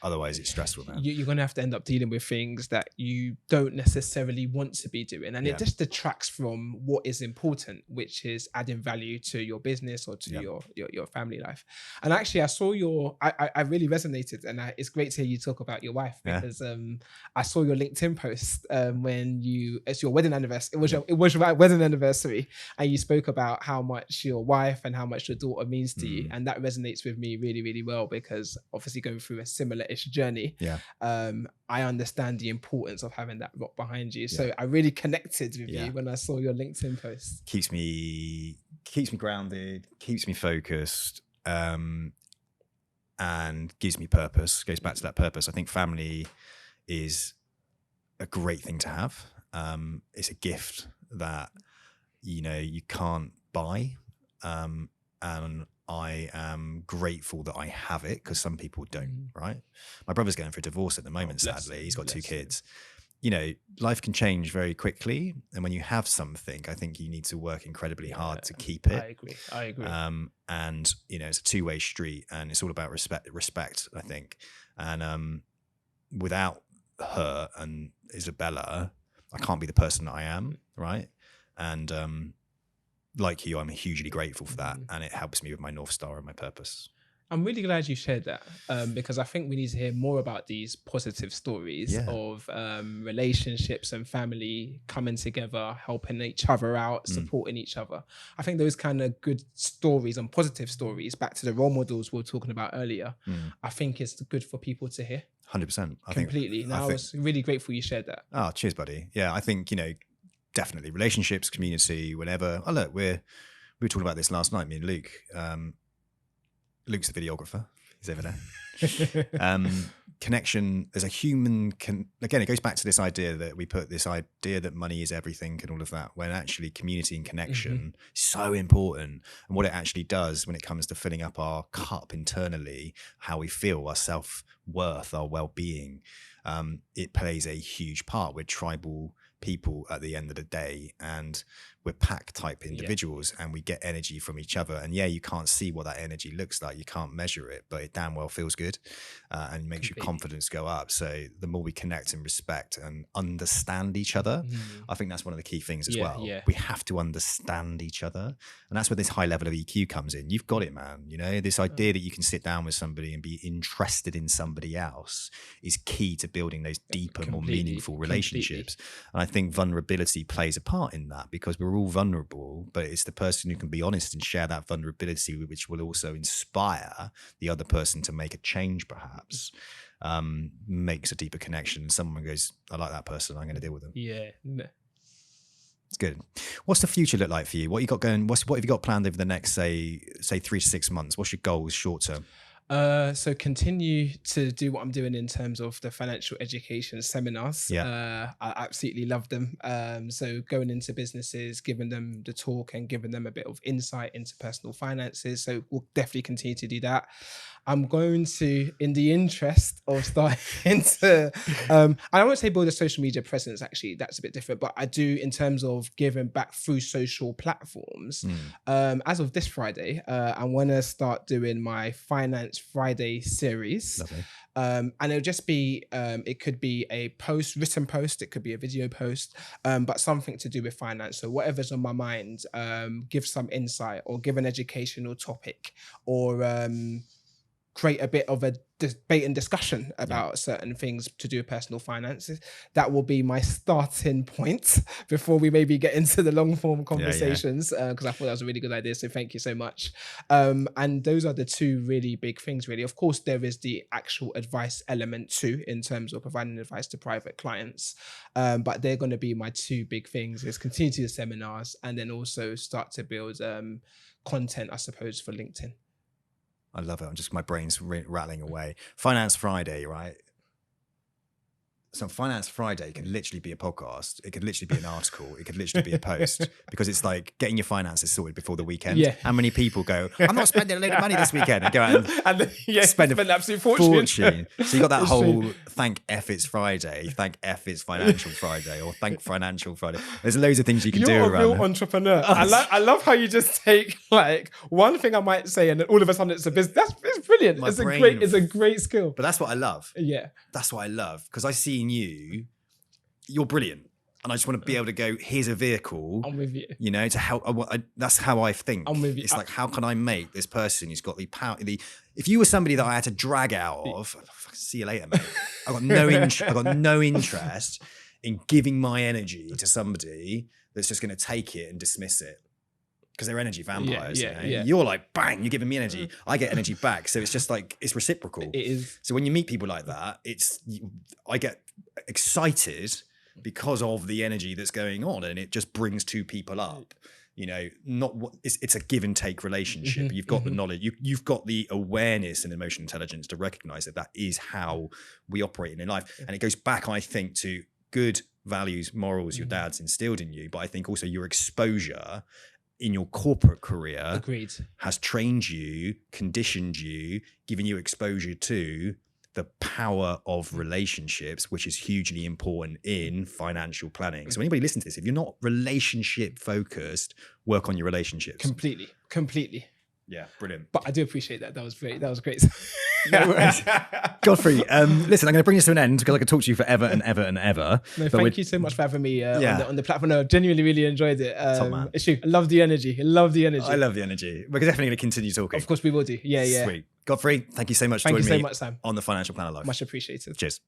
[SPEAKER 1] otherwise it's stressful, man.
[SPEAKER 2] You're going to have to end up dealing with things that you don't necessarily want to be doing. And it just detracts from what is important, which is adding value to your business or to your family life. And actually, I saw I really resonated. And it's great to hear you talk about your wife, because I saw your LinkedIn post when it's your wedding anniversary. It was your wedding anniversary. And you spoke about how much your wife and how much your daughter means to you. And that resonates with me really, really well, because obviously going through a similar-ish journey, I understand the importance of having that rock behind you. So I really connected with you when I saw your LinkedIn post.
[SPEAKER 1] Keeps me grounded, keeps me focused, and gives me purpose. Goes back to that purpose. I think family is a great thing to have. It's a gift that you can't buy, and I am grateful that I have it, because some people don't, right? My brother's going for a divorce at the moment, sadly. He's got 2 kids. Life can change very quickly. And when you have something, I think you need to work incredibly hard to keep it.
[SPEAKER 2] I agree.
[SPEAKER 1] And, it's a 2-way street, and it's all about respect, I think. And without her and Isabella, I can't be the person that I am, right? And like you, I'm hugely grateful for that, and it helps me with my North Star and my purpose.
[SPEAKER 2] I'm really glad you shared that, because I think we need to hear more about these positive stories of relationships and family coming together, helping each other out, supporting each other. I think those kind of good stories and positive stories, back to the role models we were talking about earlier, I think it's good for people to hear.
[SPEAKER 1] 100%.
[SPEAKER 2] Completely. I was really grateful you shared that.
[SPEAKER 1] Oh, cheers, buddy. Yeah, I think, definitely relationships, community, whenever. Oh, look, we were talking about this last night, me and Luke. Luke's the videographer. He's over there. Connection as a human again, it goes back to this idea that we put this idea that money is everything and all of that, when actually community and connection is so important. And what it actually does when it comes to filling up our cup internally, how we feel, our self-worth, our well-being, it plays a huge part. We're tribal people at the end of the day, and we're pack type individuals, and we get energy from each other. And you can't see what that energy looks like, you can't measure it, but it damn well feels good, and makes your confidence go up. So the more we connect and respect and understand each other, I think that's one of the key things as well. We have to understand each other, and that's where this high level of EQ comes in. You've got it, man. This idea that you can sit down with somebody and be interested in somebody else is key to building those deeper, more meaningful relationships. And I think vulnerability plays a part in that, because we're all vulnerable, but it's the person who can be honest and share that vulnerability, which will also inspire the other person to make a change, perhaps, makes a deeper connection. Someone goes, I like that person, I'm going to deal with them. It's good. What's the future look like for you? What you got going? What have you got planned over the next, say 3 to 6 months? What's your goals short term?
[SPEAKER 2] So continue to do what I'm doing in terms of the financial education seminars. I absolutely love them. So going into businesses, giving them the talk and giving them a bit of insight into personal finances. So we'll definitely continue to do that. I'm going to, in the interest of starting to, I don't want to say build a social media presence, actually, that's a bit different, but I do in terms of giving back through social platforms. As of this Friday, I want to start doing my Finance Friday series.
[SPEAKER 1] Lovely.
[SPEAKER 2] And it'll just be, it could be a written post, it could be a video post, but something to do with finance. So whatever's on my mind, give some insight or give an educational topic, or create a bit of a debate and discussion about certain things to do with personal finances. That will be my starting point before we maybe get into the long form conversations, because I thought that was a really good idea. So thank you so much. And those are the 2 really big things, really. Of course, there is the actual advice element too, in terms of providing advice to private clients. But they're going to be my 2 big things, is continue to do the seminars, and then also start to build content, I suppose, for LinkedIn.
[SPEAKER 1] I love it. My brain's rattling away. Finance Friday, right? So Finance Friday can literally be a podcast. It could literally be an article. It could literally be a post, because it's like getting your finances sorted before the weekend.
[SPEAKER 2] Yeah.
[SPEAKER 1] How many people go, I'm not spending a load of money this weekend, and go out and spend
[SPEAKER 2] an absolute fortune.
[SPEAKER 1] So you got that whole thank F it's Friday, thank F it's Financial Friday, or thank Financial Friday. There's loads of things you can do around.
[SPEAKER 2] You're a real entrepreneur. I love how you just take like one thing I might say, and then all of a sudden it's a business. It's brilliant. It's a great skill.
[SPEAKER 1] But that's what I love.
[SPEAKER 2] Yeah.
[SPEAKER 1] That's what I love, because I see in you're brilliant. And I just want to be able to go, here's a vehicle.
[SPEAKER 2] I'm with you.
[SPEAKER 1] You know, to help. That's how I think.
[SPEAKER 2] I'm with you.
[SPEAKER 1] It's like, how can I make this person who's got the power? If you were somebody that I had to drag out of, see you later, mate. I got no interest in giving my energy to somebody that's just going to take it and dismiss it, because they're energy vampires.
[SPEAKER 2] Yeah.
[SPEAKER 1] You're like, bang, you're giving me energy. I get energy back. So it's just like, it's reciprocal.
[SPEAKER 2] It is.
[SPEAKER 1] So when you meet people like that, I get excited because of the energy that's going on, and it just brings two people up. You know, it's a give and take relationship.
[SPEAKER 2] Mm-hmm,
[SPEAKER 1] you've got the knowledge, you've got the awareness and emotional intelligence to recognize that is how we operate in life. And it goes back, I think, to good values, morals your dad's instilled in you, but I think also your exposure in your corporate career has trained you, conditioned you, given you exposure to the power of relationships, which is hugely important in financial planning. So anybody listening to this, if you're not relationship focused, work on your relationships.
[SPEAKER 2] Completely.
[SPEAKER 1] Yeah, brilliant.
[SPEAKER 2] But I do appreciate that. That was great.
[SPEAKER 1] No worries. Godfrey, listen, I'm going to bring this to an end because I could talk to you forever and ever and ever.
[SPEAKER 2] No, thank you so much for having me on the platform. No, I genuinely really enjoyed it.
[SPEAKER 1] Top man.
[SPEAKER 2] It's true. I love the energy.
[SPEAKER 1] I love the energy. We're definitely going to continue talking.
[SPEAKER 2] Of course we will do. Yeah.
[SPEAKER 1] Sweet. Godfrey, thank you so much for joining me on the Financial Planner Life.
[SPEAKER 2] Much appreciated.
[SPEAKER 1] Cheers.